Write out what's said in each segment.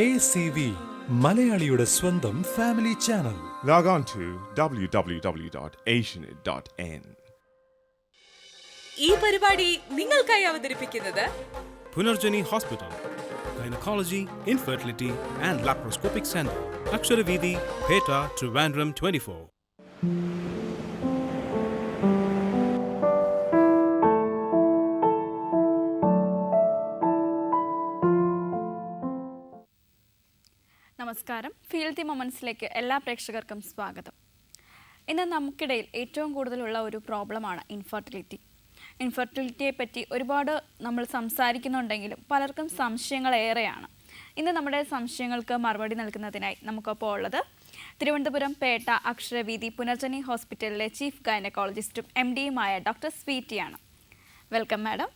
ACV മലയാളിയുടെ സ്വന്തം family channel. Log on to www.asianet.n. ഈ പരിപാടി നിങ്ങൾക്കായി അവതരിപ്പിക്കുന്നത് Punarjani Hospital, Gynecology, Infertility and Laparoscopic Center, Aksharavidhi, Peta, Trivandrum 24. നമസ്കാരം. ഫീൽ ദി മൊമെന്റ്സിലേക്ക് എല്ലാ പ്രേക്ഷകർക്കും സ്വാഗതം. ഇന്ന് നമുക്കിടയിൽ ഏറ്റവും കൂടുതലുള്ള ഒരു പ്രോബ്ലമാണ് ഇൻഫെർട്ടിലിറ്റി. ഇൻഫെർട്ടിലിറ്റിയെ പറ്റി ഒരുപാട് നമ്മൾ സംസാരിക്കുന്നുണ്ടെങ്കിലും പലർക്കും സംശയങ്ങൾ ഏറെയാണ്. ഇന്ന് നമ്മുടെ സംശയങ്ങൾക്ക് മറുപടി നൽകുന്നതിനായി നമുക്കൊപ്പം ഉള്ളത് തിരുവനന്തപുരം പേട്ട അക്ഷരവീഥി പുനർജനി ഹോസ്പിറ്റലിലെ ചീഫ് ഗൈനക്കോളജിസ്റ്റും MD-യുമായ ഡോക്ടർ സ്വീറ്റിയാണ്. Welcome madam.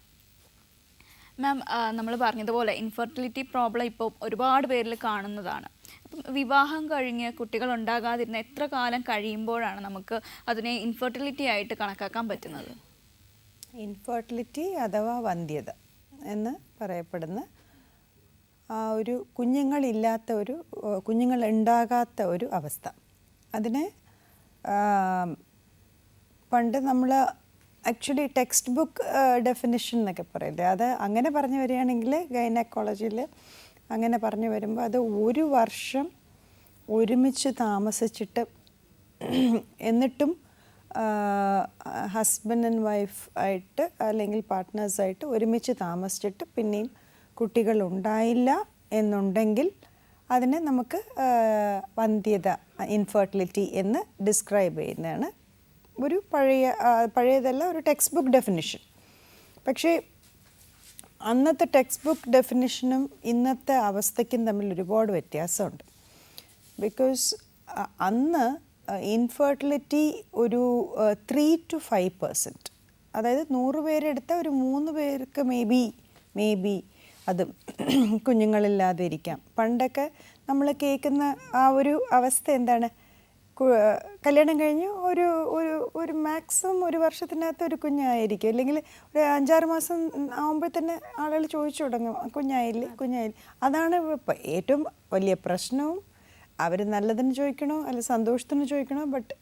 മാം, നമ്മൾ പറഞ്ഞതുപോലെ ഇൻഫെർട്ടിലിറ്റി പ്രോബ്ലം ഇപ്പോൾ ഒരുപാട് പേരിൽ കാണുന്നതാണ്. അപ്പം വിവാഹം കഴിഞ്ഞ് കുട്ടികൾ ഉണ്ടാകാതിരുന്ന എത്ര കാലം കഴിയുമ്പോഴാണ് നമുക്ക് അതിനെ ഇൻഫെർട്ടിലിറ്റി ആയിട്ട് കണക്കാക്കാൻ പറ്റുന്നത്? ഇൻഫെർട്ടിലിറ്റി അഥവാ വന്ധ്യത എന്ന് പറയപ്പെടുന്ന ഒരു കുഞ്ഞുങ്ങൾ ഉണ്ടാകാത്ത ഒരു അവസ്ഥ. അതിനെ പണ്ട് നമ്മൾ ആക്ച്വലി ടെക്സ്റ്റ് ബുക്ക് ഡെഫിനിഷൻ എന്നൊക്കെ പറയില്ലേ, അത് അങ്ങനെ പറഞ്ഞു വരികയാണെങ്കിൽ ഗൈനക്കോളജിയിൽ അങ്ങനെ പറഞ്ഞു വരുമ്പോൾ അത് 1 വർഷം ഒരുമിച്ച് താമസിച്ചിട്ട് എന്നിട്ടും ഹസ്ബൻഡ് ആൻഡ് വൈഫ് ആയിട്ട് അല്ലെങ്കിൽ പാർട്ട്നേഴ്സായിട്ട് ഒരുമിച്ച് താമസിച്ചിട്ട് പിന്നെയും കുട്ടികൾ ഉണ്ടായില്ല എന്നുണ്ടെങ്കിൽ അതിനെ നമുക്ക് വന്ധ്യത, ഇൻഫെർട്ടിലിറ്റി എന്ന് ഡിസ്ക്രൈബ് ചെയ്യുന്നതാണ് ഒരു പഴയതല്ല, ഒരു ടെക്സ്റ്റ് ബുക്ക് ഡെഫിനിഷൻ. പക്ഷേ അന്നത്തെ ടെക്സ്റ്റ് ബുക്ക് ഡെഫിനിഷനും ഇന്നത്തെ അവസ്ഥയ്ക്കും തമ്മിൽ ഒരുപാട് വ്യത്യാസമുണ്ട്. ബിക്കോസ് അന്ന് ഇൻഫെർട്ടിലിറ്റി ഒരു 3 to 5%, അതായത് 100 പേരെടുത്ത ഒരു 3 പേർക്ക് മേ ബി അതും കുഞ്ഞുങ്ങളില്ലാതെ ഇരിക്കാം. പണ്ടൊക്കെ നമ്മൾ കേൾക്കുന്ന ആ ഒരു അവസ്ഥ എന്താണ്, കല്യാണം കഴിഞ്ഞ് ഒരു മാക്സിമം 1 വർഷത്തിനകത്ത് ഒരു കുഞ്ഞായിരിക്കും, അല്ലെങ്കിൽ ഒരു 5-6 മാസം ആകുമ്പോൾ തന്നെ ആളുകൾ ചോദിച്ചു തുടങ്ങും കുഞ്ഞായില്ലേ. അതാണ് ഇപ്പം ഏറ്റവും വലിയ പ്രശ്നവും. അവർ നല്ലതിന് ചോദിക്കണോ അല്ല സന്തോഷത്തിന് ചോദിക്കണോ, ബട്ട്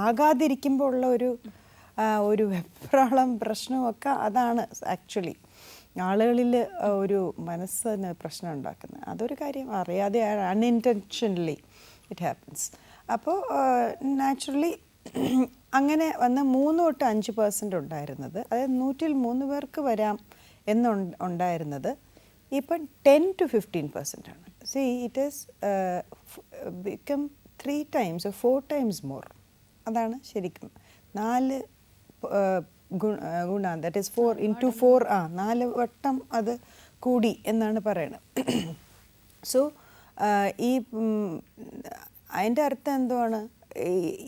ആകാതിരിക്കുമ്പോൾ ഉള്ള ഒരു വെപ്രാളം പ്രശ്നമൊക്കെ അതാണ് ആക്ച്വലി ആളുകളിൽ ഒരു മനസ്സിന് പ്രശ്നം ഉണ്ടാക്കുന്നത്. അതൊരു കാര്യം അറിയാതെ അൺഇൻറ്റൻഷനലി ഇറ്റ് ഹാപ്പൻസ്. അപ്പോൾ നാച്ചുറലി അങ്ങനെ വന്ന് 3 തൊട്ട് 5% ഉണ്ടായിരുന്നത്, അതായത് 100-ൽ 3 പേർക്ക് വരാം ഉണ്ടായിരുന്നത് ഇപ്പം 10 to 15% ആണ്. C it is become 3 times or 4 times more. അതാണ് ശരിക്കും 4 ഗുണ, ദാറ്റ് ഈസ് 4 into 4, 4 വട്ടം അത് കൂടി എന്നാണ് പറയുന്നത്. സോ ഈ അതിൻ്റെ അർത്ഥം എന്തുവാണ്,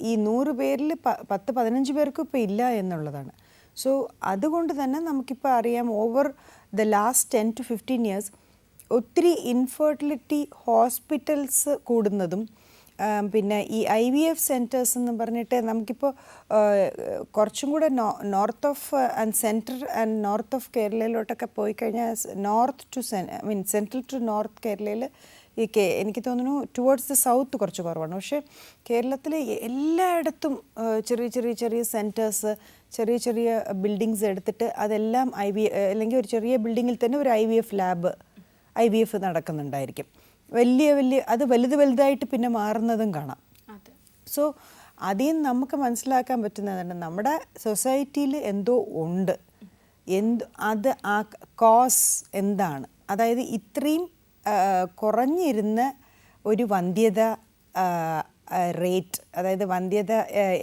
ഈ 100 പേരിൽ 10-15 പേർക്കും ഇപ്പോൾ ഇല്ല എന്നുള്ളതാണ്. സോ അതുകൊണ്ട് തന്നെ നമുക്കിപ്പോൾ അറിയാം, over the last 10 to 15 years ഒത്തിരി ഇൻഫെർട്ടിലിറ്റി ഹോസ്പിറ്റൽസ് കൂടുന്നതും പിന്നെ ഈ IVF സെൻറ്റേഴ്സ് എന്ന് പറഞ്ഞിട്ട് നമുക്കിപ്പോൾ കുറച്ചും കൂടെ north of and central and north of കേരളയിലോട്ടൊക്കെ പോയി കഴിഞ്ഞാൽ സെൻട്രൽ ടു നോർത്ത് കേരളയിൽ എനിക്ക് തോന്നുന്നു ടുവേർഡ്സ് ദ സൗത്ത് കുറച്ച് കുറവാണ്. പക്ഷേ കേരളത്തിൽ എല്ലായിടത്തും ചെറിയ സെൻറ്റേഴ്സ്, ചെറിയ ബിൽഡിങ്സ് എടുത്തിട്ട് അതെല്ലാം അല്ലെങ്കിൽ ഒരു ചെറിയ ബിൽഡിങ്ങിൽ തന്നെ ഒരു IVF നടക്കുന്നുണ്ടായിരിക്കും. അത് വലുതായിട്ട് പിന്നെ മാറുന്നതും കാണാം. സോ അതിൽ നമുക്ക് മനസ്സിലാക്കാൻ പറ്റുന്നതാണ് നമ്മുടെ സൊസൈറ്റിയിൽ എന്തോ ഉണ്ട്, അത് ആ കോസ് എന്താണ്. അതായത് ഇത്രയും കുറഞ്ഞിരുന്ന ഒരു വന്ധ്യത റേറ്റ്, അതായത് വന്ധ്യത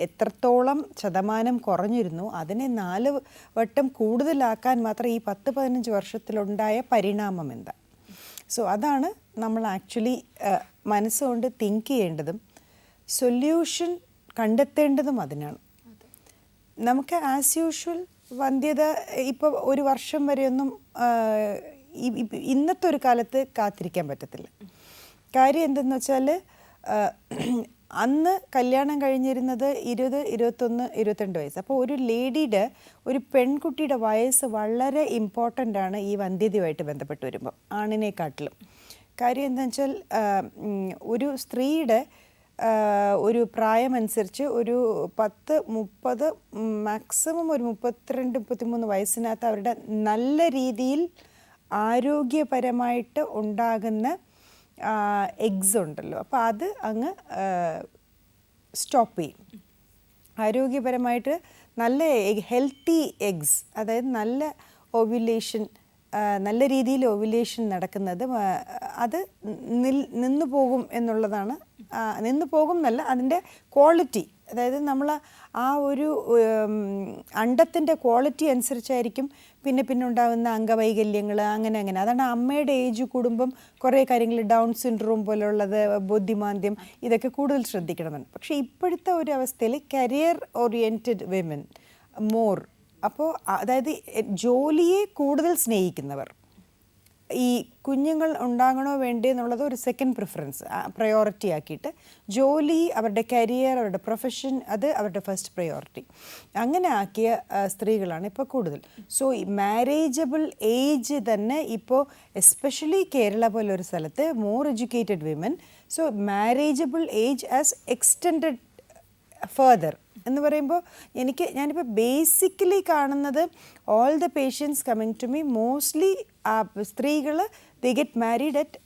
എത്രത്തോളം ശതമാനം കുറഞ്ഞിരുന്നു അതിനെ 4 വട്ടം കൂടുതലാക്കാൻ മാത്രം ഈ 10-15 വർഷത്തിലുണ്ടായ പരിണാമം എന്താ. സോ അതാണ് നമ്മൾ ആക്ച്വലി മനസ്സുകൊണ്ട് തിങ്ക് ചെയ്യേണ്ടതും സൊല്യൂഷൻ കണ്ടെത്തേണ്ടതും അതിനാണ്. നമുക്ക് ആസ് യൂഷ്വൽ വന്ധ്യത ഇപ്പോൾ 1 വർഷം വരെയൊന്നും ഇന്നത്തെ ഒരു കാലത്ത് കാത്തിരിക്കാൻ പറ്റത്തില്ല. കാര്യം എന്തെന്ന് വെച്ചാൽ അന്ന് കല്യാണം കഴിഞ്ഞിരുന്നത് 20, 21, 22 വയസ്സ്. അപ്പോൾ ഒരു ലേഡിയുടെ, ഒരു പെൺകുട്ടിയുടെ വയസ്സ് വളരെ ഇമ്പോർട്ടൻ്റ് ആണ് ഈ വന്ധ്യതയുമായിട്ട് ബന്ധപ്പെട്ട് വരുമ്പോൾ ആണിനെക്കാട്ടിലും. കാര്യം എന്താണെന്ന് വെച്ചാൽ ഒരു സ്ത്രീയുടെ ഒരു പ്രായമനുസരിച്ച് ഒരു 10-30 മാക്സിമം ഒരു 32-33 വയസ്സിനകത്ത് അവരുടെ നല്ല രീതിയിൽ ആരോഗ്യപരമായിട്ട് ഉണ്ടാകുന്ന എഗ്സ് ഉണ്ടല്ലോ, അപ്പോൾ അത് അങ്ങ് സ്റ്റോപ്പ് ചെയ്യും. ആരോഗ്യപരമായിട്ട് നല്ല ഹെൽത്തി എഗ്സ്, അതായത് നല്ല ഓവുലേഷൻ, നല്ല രീതിയിൽ ഓവുലേഷൻ നടക്കുന്നത് അത് നിന്നു പോകും എന്നുള്ളതാണ്. നിന്നു പോകും എന്നല്ല, അതിൻ്റെ ക്വാളിറ്റി, അതായത് നമ്മൾ ആ ഒരു അണ്ടത്തിൻ്റെ ക്വാളിറ്റി അനുസരിച്ചായിരിക്കും പിന്നെ ഉണ്ടാകുന്ന അംഗവൈകല്യങ്ങൾ അങ്ങനെ. അതാണ് അമ്മയുടെ ഏജ് കൂടുമ്പം കുറേ കാര്യങ്ങൾ, ഡൗൺ സിൻഡ്രോം പോലുള്ളത്, ബുദ്ധിമാന്ദ്യം, ഇതൊക്കെ കൂടുതൽ ശ്രദ്ധിക്കണമെന്ന്. പക്ഷേ ഇപ്പോഴത്തെ ഒരു അവസ്ഥയിൽ കരിയർ ഓറിയൻറ്റഡ് വിമൻ മോർ, അപ്പോൾ അതായത് ജോലിയെ കൂടുതൽ സ്നേഹിക്കുന്നവർ, ഈ കുഞ്ഞുങ്ങൾ ഉണ്ടാകണോ വേണ്ടേ എന്നുള്ളത് ഒരു സെക്കൻഡ് പ്രിഫറൻസ്, പ്രയോറിറ്റി ആക്കിയിട്ട് ജോലി, അവരുടെ കരിയർ, അവരുടെ പ്രൊഫഷൻ, അത് അവരുടെ ഫസ്റ്റ് പ്രയോറിറ്റി അങ്ങനെ ആക്കിയ സ്ത്രീകളാണ് ഇപ്പോൾ കൂടുതൽ. സോ ഈ മാരേജബിൾ ഏജ് തന്നെ ഇപ്പോൾ എസ്പെഷ്യലി കേരള പോലൊരു സ്ഥലത്ത് more educated women, so marriageable age as extended further എന്ന് പറയുമ്പോൾ ഞാനിപ്പോൾ ബേസിക്കലി കാണുന്നത് all the patients coming to me mostly സ്ത്രീകൾ ദേ ഗെറ്റ് മാരീഡ് അറ്റ്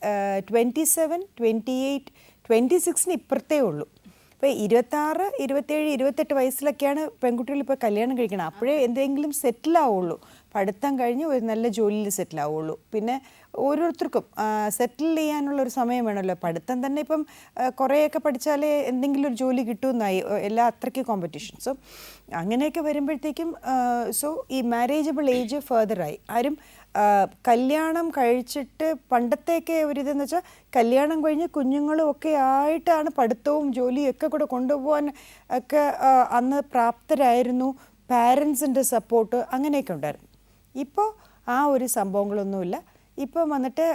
27, 28, 26 ഇപ്പുറത്തേ ഉള്ളൂ. ഇപ്പോൾ 26, 27, 28 വയസ്സിലൊക്കെയാണ് പെൺകുട്ടികൾ ഇപ്പോൾ കല്യാണം കഴിക്കണം. അപ്പോഴേ എന്തെങ്കിലും സെറ്റിൽ ആവുള്ളൂ, പഠിത്തം കഴിഞ്ഞ് ഒരു നല്ല ജോലിയിൽ സെറ്റിൽ ആവുള്ളൂ. പിന്നെ ഓരോരുത്തർക്കും സെറ്റിൽ ചെയ്യാനുള്ളൊരു സമയം വേണമല്ലോ. പഠിത്തം തന്നെ ഇപ്പം കുറേയൊക്കെ പഠിച്ചാലേ എന്തെങ്കിലും ഒരു ജോലി കിട്ടുമെന്നായി, എല്ലാ അത്രയ്ക്ക് കോമ്പറ്റീഷൻ. സോ അങ്ങനെയൊക്കെ വരുമ്പോഴത്തേക്കും ഈ മാരേജബിൾ ഏജ് ഫർദറായി. ആരും കല്യാണം കഴിച്ചിട്ട് പണ്ടത്തെയൊക്കെ ഒരിതെന്ന് വെച്ചാൽ കല്യാണം കഴിഞ്ഞ് കുഞ്ഞുങ്ങളും ഒക്കെ ആയിട്ടാണ് പഠിത്തവും ജോലിയും ഒക്കെ കൂടെ കൊണ്ടുപോകാൻ ഒക്കെ അന്ന് പ്രാപ്തരായിരുന്നു. പാരൻസിൻ്റെ സപ്പോർട്ട് അങ്ങനെയൊക്കെ ഉണ്ടായിരുന്നു. ഇപ്പോൾ ആ ഒരു സംഭവങ്ങളൊന്നുമില്ല. ഇപ്പോൾ വന്നിട്ട്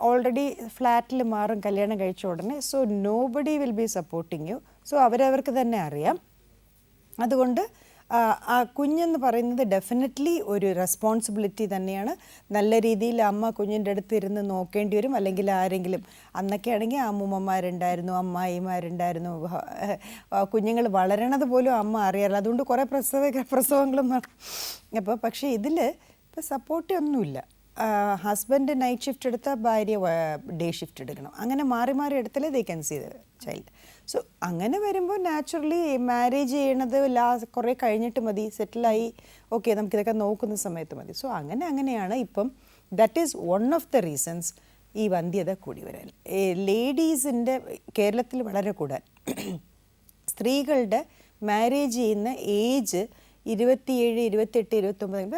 ഓൾറെഡി ഫ്ലാറ്റിൽ മാറും കല്യാണം കഴിച്ച ഉടനെ. So nobody will be supporting you. So അവരവർക്ക് തന്നെ അറിയാം. അതുകൊണ്ട് ആ കുഞ്ഞെന്ന് പറയുന്നത് ഡെഫിനറ്റ്ലി ഒരു റെസ്പോൺസിബിലിറ്റി തന്നെയാണ്. നല്ല രീതിയിൽ അമ്മ കുഞ്ഞിൻ്റെ അടുത്ത് ഇരുന്ന് നോക്കേണ്ടി വരും. അല്ലെങ്കിൽ ആരെങ്കിലും, അന്നൊക്കെ ആണെങ്കിൽ അമ്മൂമ്മമാരുണ്ടായിരുന്നു, അമ്മായിമാരുണ്ടായിരുന്നു, കുഞ്ഞുങ്ങൾ വളരണത് പോലും അമ്മ അറിയാറില്ല. അതുകൊണ്ട് കുറേ പ്രസവങ്ങളും. അപ്പോൾ പക്ഷേ ഇതിൽ ഇപ്പോൾ സപ്പോർട്ട് ഒന്നുമില്ല. ഹസ്ബൻഡ് നൈറ്റ് ഷിഫ്റ്റ് എടുത്താൽ ഭാര്യ ഡേ ഷിഫ്റ്റ് എടുക്കണം. അങ്ങനെ മാറി മാറി എടുത്താലേ they can see the child. So അങ്ങനെ വരുമ്പോൾ നാച്ചുറലി മാരേജ് ചെയ്യണത് കുറേ കഴിഞ്ഞിട്ട് മതി, സെറ്റിലായി ഓക്കെ നമുക്കിതൊക്കെ നോക്കുന്ന സമയത്ത് മതി. സോ അങ്ങനെയാണ് ഇപ്പം. That is one of the reasons ഈ വന്ധ്യത കൂടി വരാൻ. ലേഡീസിൻ്റെ കേരളത്തിൽ വളരെ കൂടാൻ, സ്ത്രീകളുടെ മാരേജ് ചെയ്യുന്ന ഏജ് 27, 28, 29.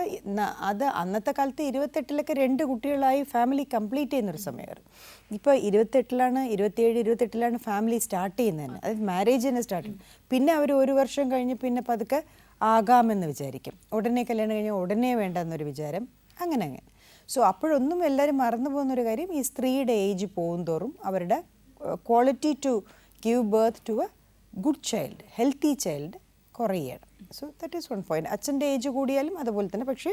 അത് അന്നത്തെ കാലത്ത് 28-ലൊക്കെ 2 കുട്ടികളായി ഫാമിലി കംപ്ലീറ്റ് ചെയ്യുന്നൊരു സമയമായിരുന്നു. ഇപ്പോൾ 27, 28 ഫാമിലി സ്റ്റാർട്ട് ചെയ്യുന്നത് തന്നെ, അതായത് മാരേജ് തന്നെ സ്റ്റാർട്ട് ചെയ്യും. പിന്നെ അവർ 1 വർഷം കഴിഞ്ഞ് പിന്നെ പതുക്കെ ആകാമെന്ന് വിചാരിക്കും. ഉടനെ കല്യാണം കഴിഞ്ഞാൽ ഉടനെ വേണ്ടെന്നൊരു വിചാരം, അങ്ങനെ. സോ അപ്പോഴൊന്നും എല്ലാവരും മറന്നു പോകുന്നൊരു കാര്യം, ഈ സ്ത്രീയുടെ ഏജ് പോകുന്തോറും അവരുടെ quality to give birth to a good child, healthy child കുറയുകയാണ്. So that is one point. അച്ഛൻ്റെ ഏജ് കൂടിയാലും അതുപോലെ തന്നെ, പക്ഷേ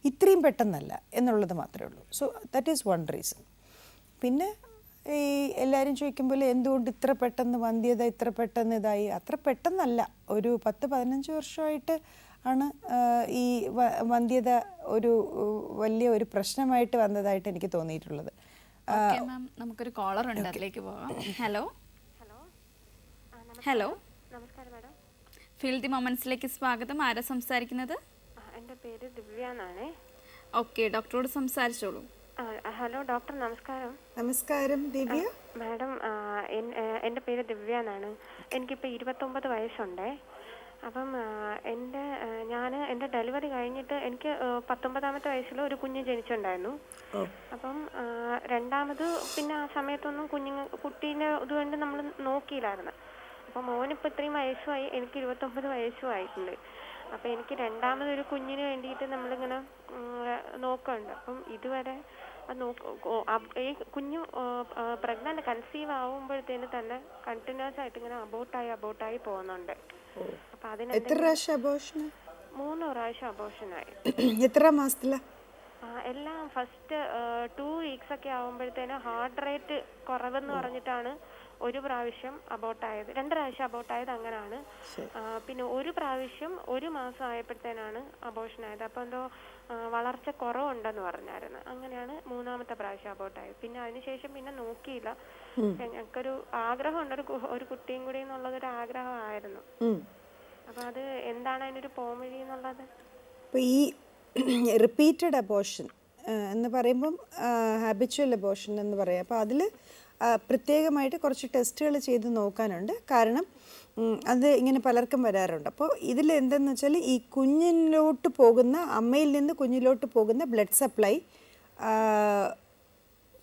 ഇത്രയും പെട്ടെന്നല്ല എന്നുള്ളത് മാത്രമേ ഉള്ളൂ. So that is one reason. പിന്നെ ഈ എല്ലാവരും ചോദിക്കുമ്പോൾ എന്തുകൊണ്ട് ഇത്ര പെട്ടെന്ന് വന്ധ്യത, ഇത്ര പെട്ടെന്ന് ഇതായി? അത്ര പെട്ടെന്നല്ല. ഒരു 10-15 വർഷമായിട്ട് ആണ് ഈ വന്ധ്യത ഒരു വലിയ ഒരു പ്രശ്നമായിട്ട് വന്നതായിട്ട് എനിക്ക് തോന്നിയിട്ടുള്ളത്. നമുക്കൊരു കോളർ ഉണ്ട്, അതിലേക്ക് പോകാം. ഹലോ ഹലോ, നമസ്കാരം മാഡം. ഫീൽ ദി മൊമെന്റ്സിലേക്ക് സ്വാഗതം. ആരാ സംസാരിക്കുന്നത്? എൻ്റെ പേര് ദിവ്യ എന്നാണ്. ഓക്കെ, ഡോക്ടറോട് സംസാരിച്ചോളൂ. ഹലോ ഡോക്ടർ, നമസ്കാരം. നമസ്കാരം ദിവ്യ. മാഡം, എൻ്റെ പേര് ദിവ്യ എന്നാണ്. എനിക്കിപ്പോൾ 29 വയസ്സുണ്ട്. അപ്പം എൻ്റെ ഡെലിവറി കഴിഞ്ഞിട്ട് എനിക്ക് 19ാമത്തെ വയസ്സിൽ ഒരു കുഞ്ഞ് ജനിച്ചിട്ടുണ്ടായിരുന്നു. അപ്പം രണ്ടാമത് പിന്നെ ആ സമയത്തൊന്നും കുട്ടീൻ്റെ ഇതുകൊണ്ട് നമ്മൾ നോക്കിയില്ലായിരുന്നു. അപ്പോൾ മോനിപ്പോൾ ഇത്രയും വയസ്സുമായി, എനിക്ക് 29 വയസ്സും ആയിട്ടുണ്ട്. അപ്പോൾ എനിക്ക് രണ്ടാമതൊരു കുഞ്ഞിന് വേണ്ടിയിട്ട് നമ്മളിങ്ങനെ നോക്കുന്നുണ്ട്. അപ്പം ഇതുവരെ ഈ കുഞ്ഞ് പ്രഗ്നൻ്റ് കൺസീവ് ആവുമ്പോഴത്തേന് തന്നെ കണ്ടിന്യൂസ് ആയിട്ട് ഇങ്ങനെ അബോട്ടായി പോകുന്നുണ്ട്. അപ്പം അതിന് 3 പ്രാവശ്യം അബോഷനായി. എത്ര മാസത്തിലാ? എല്ലാം ഫസ്റ്റ് 2 weeks ഒക്കെ ആകുമ്പോഴത്തേനും ഹാർട്ട് റേറ്റ് കുറവെന്ന് പറഞ്ഞിട്ടാണ് ഒരു പ്രാവശ്യം അബോട്ടായത്. 2 പ്രാവശ്യം അബോട്ടായത് അങ്ങനെയാണ്. പിന്നെ ഒരു പ്രാവശ്യം 1 മാസം ആയപ്പോഴത്തേനാണ് അബോഷനായത്. അപ്പോൾ എന്തോ വളർച്ച കുറവുണ്ടെന്ന് പറഞ്ഞായിരുന്നു. അങ്ങനെയാണ് 3ാമത്തെ പ്രാവശ്യം അബോട്ടായത്. പിന്നെ അതിനുശേഷം പിന്നെ നോക്കിയില്ല. ഞങ്ങൾക്കൊരു ആഗ്രഹമുണ്ട്, ഒരു കുട്ടിയും കൂടി എന്നുള്ളതൊരു ആഗ്രഹമായിരുന്നു. അപ്പോൾ അത് എന്താണ് അതിനൊരു പോംവഴി എന്നുള്ളത്? അപ്പോൾ ഈ റിപ്പീറ്റഡ് അബോഷൻ എന്ന് പറയുമ്പം ഹാബിച്വൽ അബോഷൻ എന്ന് പറയാം. അപ്പോൾ അതിൽ പ്രത്യേകമായിട്ട് കുറച്ച് ടെസ്റ്റുകൾ ചെയ്ത് നോക്കാനുണ്ട്. കാരണം അത് ഇങ്ങനെ പലർക്കും വരാറുണ്ട്. അപ്പോൾ ഇതിൽ എന്തെന്ന് വെച്ചാൽ ഈ കുഞ്ഞിലോട്ട് പോകുന്ന, അമ്മയിൽ നിന്ന് കുഞ്ഞിലോട്ട് പോകുന്ന ബ്ലഡ് സപ്ലൈ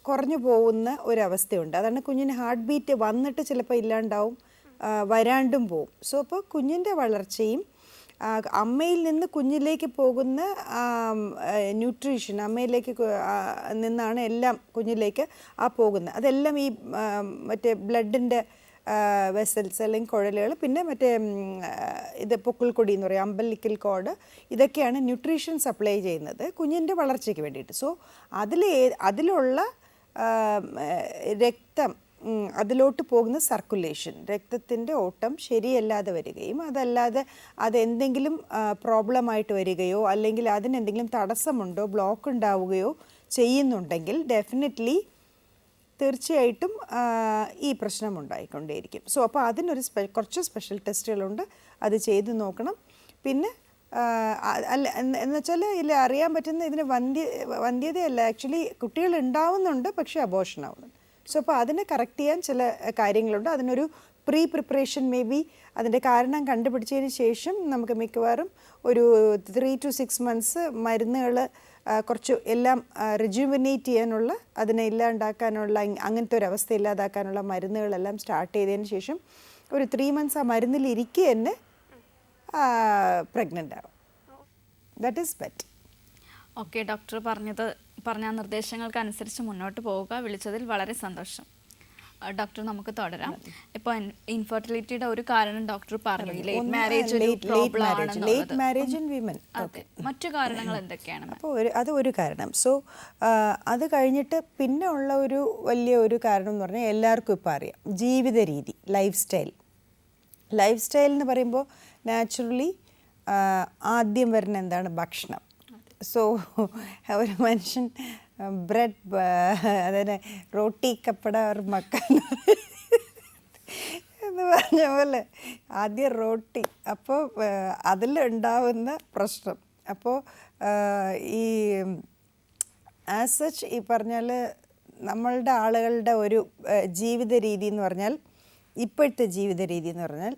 കുറഞ്ഞു പോകുന്ന ഒരവസ്ഥയുണ്ട്. അതാണ് കുഞ്ഞിന് ഹാർട്ട് ബീറ്റ് വന്നിട്ട് ചിലപ്പോൾ ഇല്ലാണ്ടാവും, വരാണ്ടും പോവും. സോ അപ്പോൾ കുഞ്ഞിൻ്റെ വളർച്ചയും അമ്മയിൽ നിന്ന് കുഞ്ഞിലേക്ക് പോകുന്ന ന്യൂട്രീഷൻ, അമ്മയിലേക്ക് നിന്നാണ് എല്ലാം കുഞ്ഞിലേക്ക് പോകുന്നത്. അതെല്ലാം ഈ മറ്റേ ബ്ലഡിൻ്റെ വെസൽസ് അല്ലെങ്കിൽ കുഴലുകൾ, പിന്നെ മറ്റേ ഇത് പൊക്കിൾക്കൊടി എന്ന് പറയും, അമ്പലിക്കൽ കോഡ്, ഇതൊക്കെയാണ് ന്യൂട്രീഷൻ സപ്ലൈ ചെയ്യുന്നത് കുഞ്ഞിൻ്റെ വളർച്ചയ്ക്ക് വേണ്ടിയിട്ട്. സോ അതിലുള്ള രക്തം, അതിലോട്ട് പോകുന്ന സർക്കുലേഷൻ, രക്തത്തിൻ്റെ ഓട്ടം ശരിയല്ലാതെ വരികയും അതല്ലാതെ അതെന്തെങ്കിലും പ്രോബ്ലമായിട്ട് വരികയോ അല്ലെങ്കിൽ അതിനെന്തെങ്കിലും തടസ്സമുണ്ടോ, ബ്ലോക്ക് ഉണ്ടാവുകയോ ചെയ്യുന്നുണ്ടെങ്കിൽ ഡെഫിനറ്റ്ലി തീർച്ചയായിട്ടും ഈ പ്രശ്നം ഉണ്ടായിക്കൊണ്ടേയിരിക്കും. സോ അപ്പോൾ അതിനൊരു കുറച്ച് സ്പെഷ്യൽ ടെസ്റ്റുകളുണ്ട്, അത് ചെയ്ത് നോക്കണം. പിന്നെ അല്ല എന്നുവെച്ചാൽ ഇതിൽ അറിയാൻ പറ്റുന്ന ഇതിന് വന്ധ്യതയല്ല, ആക്ച്വലി കുട്ടികൾ ഉണ്ടാവുന്നുണ്ട് പക്ഷേ അബോഷൻ ആവുന്നുണ്ട്. സോ അപ്പോൾ അതിനെ കറക്റ്റ് ചെയ്യാൻ ചില കാര്യങ്ങളുണ്ട്. അതിനൊരു പ്രിപ്പറേഷൻ മേ ബി അതിൻ്റെ കാരണം കണ്ടുപിടിച്ചതിന് ശേഷം നമുക്ക് മിക്കവാറും ഒരു 3 to 6 months മരുന്നുകൾ കുറച്ച് എല്ലാം റിജുവിനേറ്റ് ചെയ്യാനുള്ള, അതിനെ ഇല്ലാണ്ടാക്കാനുള്ള, അങ്ങനത്തെ ഒരു അവസ്ഥ ഇല്ലാതാക്കാനുള്ള മരുന്നുകളെല്ലാം സ്റ്റാർട്ട് ചെയ്തതിന് ശേഷം ഒരു 3 months ആ മരുന്നിലിരിക്കുക തന്നെ പ്രഗ്നൻ്റ് ആവും. That is bet. Okay, doctor പറഞ്ഞ നിർദ്ദേശങ്ങൾക്കനുസരിച്ച് മുന്നോട്ട് പോവുക. വിളിച്ചതിൽ വളരെ സന്തോഷം. ഡോക്ടർ, നമുക്ക് തുടരാം. ഇപ്പോൾ ഇൻഫെർട്ടിലിറ്റിയുടെ ഒരു കാരണം ഡോക്ടർ പറഞ്ഞു, ലേറ്റ് മാരേജ് ഇൻ വിമൻ. മറ്റു കാരണങ്ങൾ എന്തൊക്കെയാണ്? അപ്പോൾ അത് ഒരു കാരണം. സോ അത് കഴിഞ്ഞിട്ട് പിന്നെ ഉള്ള ഒരു വലിയ ഒരു കാരണം എന്ന് പറഞ്ഞാൽ എല്ലാവർക്കും ഇപ്പോൾ അറിയാം, ജീവിത രീതി, ലൈഫ് സ്റ്റൈൽ എന്ന് പറയുമ്പോൾ നാച്ചുറലി ആദ്യം വരുന്ന എന്താണ്? ഭക്ഷണം. സോ ഒരു മനുഷ്യൻ ബ്രെഡ്, അതിന് റോട്ടി കപ്പട ഒരു മക്കൻ എന്ന് പറഞ്ഞ പോലെ ആദ്യം റോട്ടി. അപ്പോൾ അതിലുണ്ടാവുന്ന പ്രശ്നം. അപ്പോൾ ഈ ആസ് സച്ച് ഈ പറഞ്ഞാൽ നമ്മളുടെ ആളുകളുടെ ഒരു ജീവിത രീതി എന്ന് പറഞ്ഞാൽ, ഇപ്പോഴത്തെ ജീവിത രീതി എന്ന് പറഞ്ഞാൽ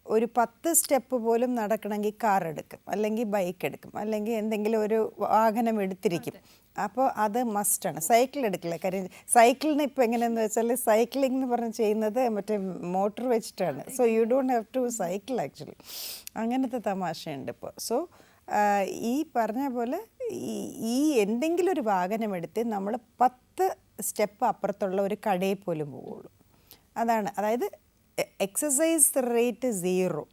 ഒരു 10 സ്റ്റെപ്പ് പോലും നടക്കണമെങ്കിൽ കാർ എടുക്കും, അല്ലെങ്കിൽ ബൈക്ക് എടുക്കും, അല്ലെങ്കിൽ എന്തെങ്കിലും ഒരു വാഹനം എടുത്തിരിക്കും. അപ്പോൾ അത് മസ്റ്റാണ്. സൈക്കിൾ എടുക്കില്ല. കാര്യം സൈക്കിളിന് ഇപ്പോൾ എങ്ങനെയെന്ന് വെച്ചാൽ സൈക്ലിംഗ് എന്ന് പറഞ്ഞ് ചെയ്യുന്നത് മറ്റേ മോട്ടർ വെച്ചിട്ടാണ്. So you don't have to cycle actually. അങ്ങനത്തെ തമാശയുണ്ട് ഇപ്പോൾ. സോ ഈ പറഞ്ഞ പോലെ ഈ എന്തെങ്കിലും ഒരു വാഹനം എടുത്ത് നമ്മൾ 10 സ്റ്റെപ്പ് അപ്പുറത്തുള്ള ഒരു കടയിൽ പോലും പോവുള്ളൂ. അതായത് എക്സസൈസ് റേറ്റ് 0.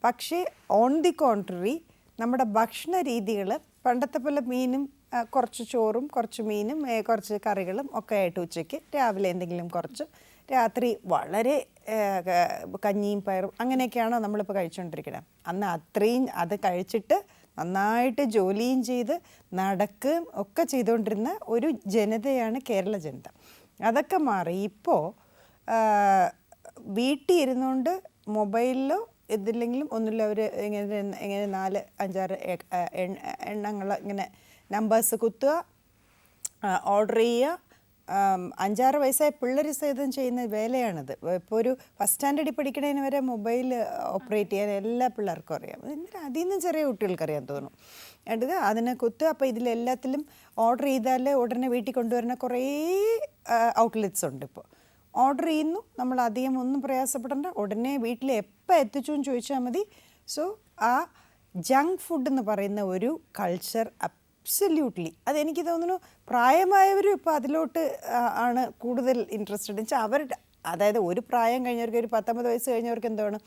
പക്ഷേ ഓൺ ദി കോൺട്രറി നമ്മുടെ ഭക്ഷണ രീതികൾ പണ്ടത്തെ പോലെ മീനും കുറച്ച് ചോറും കുറച്ച് മീനും കുറച്ച് കറികളും ഒക്കെ ആയിട്ട് ഉച്ചയ്ക്ക്, രാവിലെ എന്തെങ്കിലും കുറച്ച്, രാത്രി വളരെ കഞ്ഞിയും പയറും അങ്ങനെയൊക്കെയാണോ നമ്മളിപ്പോൾ കഴിച്ചുകൊണ്ടിരിക്കുന്നത്? അന്ന് അത്രയും അത് കഴിച്ചിട്ട് നന്നായിട്ട് ജോലിയും ചെയ്ത് നടക്കുകയും ഒക്കെ ചെയ്തുകൊണ്ടിരുന്ന ഒരു ജനതയാണ് കേരള ജനത. അതൊക്കെ മാറി ഇപ്പോൾ വീട്ടിൽ ഇരുന്നുകൊണ്ട് മൊബൈലിലോ ഇതില്ലെങ്കിലും ഒന്നുമില്ല, അവർ ഇങ്ങനെ 4, 5, 6 എണ്ണങ്ങൾ ഇങ്ങനെ നമ്പേഴ്സ് കുത്തുക, ഓർഡർ ചെയ്യുക. 5-6 വയസ്സായ പിള്ളേർ സഹിതം ചെയ്യുന്ന വേലയാണിത്. ഇപ്പോൾ ഒരു ഫസ്റ്റ് സ്റ്റാൻഡേർഡിൽ പഠിക്കണതിന് വരെ മൊബൈൽ ഓപ്പറേറ്റ് ചെയ്യാൻ എല്ലാ പിള്ളേർക്കും അറിയാം. എന്നിട്ട് അതിൽ നിന്നും ചെറിയ കുട്ടികൾക്ക് അറിയാൻ തോന്നുന്നു. എടുക്കുക, അതിനെ കുത്തുക. അപ്പോൾ ഇതിലെല്ലാത്തിലും ഓർഡർ ചെയ്താൽ ഉടനെ വീട്ടിൽ കൊണ്ടുവരുന്ന കുറേ ഔട്ട്ലെറ്റ്സ് ഉണ്ട്. ഇപ്പോൾ ഓർഡർ ചെയ്യുന്നു, നമ്മൾ അധികം ഒന്നും പ്രയാസപ്പെടേണ്ട, ഉടനെ വീട്ടിൽ എപ്പോൾ എത്തിച്ചു എന്ന് ചോദിച്ചാൽ മതി. സോ ആ ജങ്ക് ഫുഡ് എന്ന് പറയുന്ന ഒരു കൾച്ചർ അബ്സല്യൂട്ട്ലി, അതെനിക്ക് തോന്നുന്നു പ്രായമായവരും ഇപ്പോൾ അതിലോട്ട് ആണ് കൂടുതൽ ഇൻട്രസ്റ്റഡ്. എന്ന് വെച്ചാൽ അവരുടെ, അതായത് ഒരു പ്രായം കഴിഞ്ഞവർക്ക്, ഒരു 19 വയസ്സ് കഴിഞ്ഞവർക്ക് എന്താണ്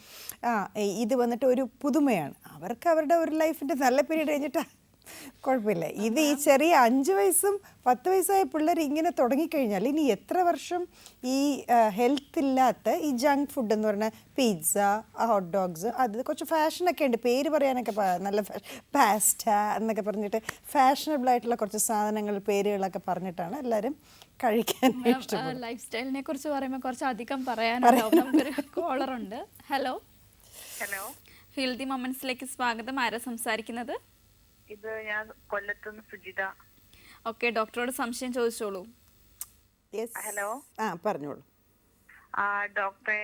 ഇത് വന്നിട്ട് ഒരു പുതുമയാണ്. അവർക്ക് അവരുടെ ഒരു ലൈഫിൻ്റെ നല്ല പീരീഡ് കഴിഞ്ഞിട്ട് കുഴപ്പമില്ല. ഇത് ഈ ചെറിയ 5 വയസ്സും 10 വയസ്സായ പിള്ളേർ ഇങ്ങനെ തുടങ്ങിക്കഴിഞ്ഞാൽ ഇനി എത്ര വർഷം ഈ ഹെൽത്ത് ഇല്ലാത്ത ഈ ജങ്ക് ഫുഡ് എന്ന് പറഞ്ഞാൽ പിസ്സ, ഹോട്ട് ഡോഗ്സ്, അത് കുറച്ച് ഫാഷനൊക്കെ ഉണ്ട്, പേര് പറയാനൊക്കെ നല്ല പാസ്റ്റ എന്നൊക്കെ പറഞ്ഞിട്ട് ഫാഷനബിൾ ആയിട്ടുള്ള കുറച്ച് സാധനങ്ങൾ പേരുകളൊക്കെ പറഞ്ഞിട്ടാണ് എല്ലാവരും കഴിക്കാൻ ഇഷ്ടപ്പെടുന്നത്. ലൈഫ് സ്റ്റൈലിനെ കുറിച്ച് പറയുമ്പോൾ കുറച്ച് അധികം പറയാനുണ്ടാവും. നമുക്കൊരു കോളറുണ്ട്. ഹലോ ഹലോ, ഹെൽത്തി മൊമെന്റ്സിലേക്ക് സ്വാഗതം. ആരാ സംസാരിക്കുന്നത്? ഇത് ഞാൻ കൊല്ലത്തുനിന്ന് സുജിത. ഓക്കെ, ഡോക്ടറോട് സംശയം ചോദിച്ചോളൂ. ഹലോ. പറഞ്ഞോളൂ. ഡോക്ടറെ,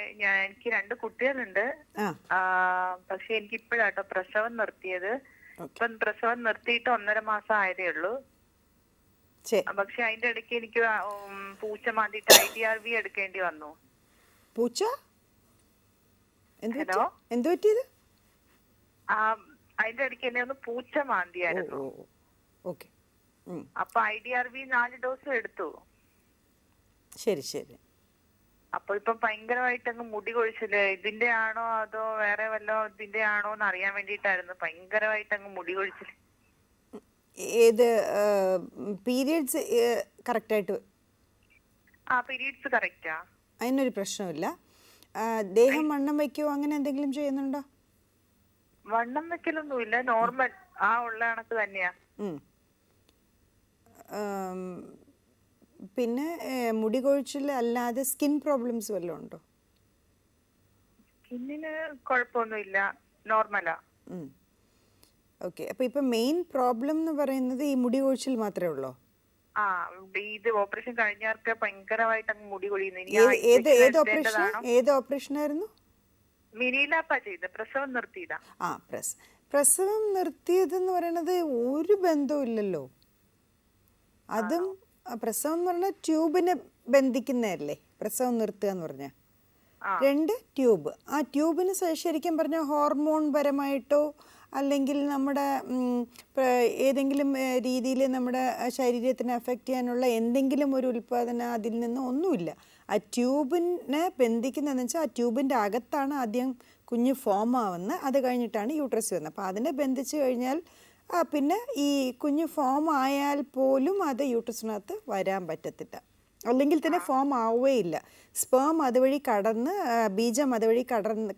എനിക്ക് 2 കുട്ടികളുണ്ട്. പക്ഷെ എനിക്ക് ഇപ്പോഴാട്ടോ പ്രസവം നിർത്തിയത്. ഇപ്പം പ്രസവം നിർത്തിയിട്ട് 1.5 മാസം ആയതേ ഉള്ളൂ. പക്ഷെ അതിന്റെ ഇടയ്ക്ക് എനിക്ക് പൂച്ച മാന്തിയിട്ട് IDRV എടുക്കേണ്ടി വന്നു. പൂച്ച ഹലോ, എന്ത് പറ്റിയത്? അതിന്റെ ഇടയ്ക്ക് എന്നെ ഒന്ന് പൂച്ച മാന്തിയായിരുന്നു. ഓക്കെ. അപ്പൊ IDRV 4 ഡോസ് എടുത്തു. ശരി ശരി. അപ്പൊ ഇപ്പം ഭയങ്കരമായിട്ട് അങ്ങ് മുടി കൊഴിച്ചില്. ഇതിന്റെ ആണോ അതോ വേറെ വല്ലോ ഇതിന്റെ ആണോ എന്ന് അറിയാൻ വേണ്ടിട്ടായിരുന്നു. ഭയങ്കരമായിട്ട് അങ്ങ് മുടി കൊഴിച്ചില്. ഏത് പീരിയഡ്സ് കറക്റ്റായിട്ട്? Periods correct. അതിനൊരു പ്രശ്നമില്ല. ദേഹം വണ്ണം വയ്ക്കുവോ അങ്ങനെ എന്തെങ്കിലും ചെയ്യുന്നുണ്ടോ? വണ്ണം വെക്കലൊന്നുമില്ല, നോർമൽ ഉള്ള കണക്ക് തന്നെയാ. പിന്നെ മുടി കൊഴിച്ചിൽ അല്ലാതെ സ്കിൻ പ്രോബ്ലംസ് വല്ലതും ഉണ്ടോ? സ്കിന്നിന് കുഴപ്പമൊന്നുമില്ല, നോർമലാ. ഓക്കെ. അപ്പോൾ ഇപ്പം മെയിൻ പ്രോബ്ലം എന്ന് പറയുന്നത് ഈ മുടി കൊഴിച്ചിൽ മാത്രമേ ഉള്ളോ? ഇത് ഓപ്പറേഷൻ കഴിഞ്ഞവർക്ക് ഭയങ്കരമായിട്ട് അങ്ങ് മുടി കൊഴിയുന്നു. ഏത് ഓപ്പറേഷൻ ആയിരുന്നു? മിനിയിലാപ്പാ ചെയ്ത, പ്രസവം നിർത്തിയതാ. പ്രസവം നിർത്തിയതെന്ന് പറയുന്നത് ഒരു ബന്ധവും ഇല്ലല്ലോ. അതും പ്രസവം എന്ന് പറഞ്ഞാൽ ട്യൂബിനെ ബന്ധിക്കുന്നതല്ലേ പ്രസവം നിർത്തുക എന്ന് പറഞ്ഞാൽ. 2 ട്യൂബ്. ആ ട്യൂബിന് ശരിക്കും പറഞ്ഞാൽ ഹോർമോൺ പരമായിട്ടോ അല്ലെങ്കിൽ നമ്മുടെ ഏതെങ്കിലും രീതിയിൽ നമ്മുടെ ശരീരത്തിനെ അഫക്റ്റ് ചെയ്യാനുള്ള എന്തെങ്കിലും ഒരു ഉൽപ്പാദനം അതിൽ നിന്ന് ഒന്നുമില്ല. ആ ട്യൂബിനെ ബന്ധിക്കുന്നതെന്ന് വെച്ചാൽ ആ ട്യൂബിൻ്റെ അകത്താണ് ആദ്യം കുഞ്ഞ് ഫോം ആവുന്നത്. അത് കഴിഞ്ഞിട്ടാണ് യൂട്രസ് വരുന്നത്. അപ്പോൾ അതിനെ ബന്ധിച്ച് കഴിഞ്ഞാൽ പിന്നെ ഈ കുഞ്ഞ് ഫോം ആയാൽ പോലും അത് യൂട്രസിനകത്ത് വരാൻ പറ്റത്തില്ല, അല്ലെങ്കിൽ തന്നെ ഫോം ആവുകയില്ല. സ്പേം അതുവഴി കടന്ന് ബീജം അതുവഴി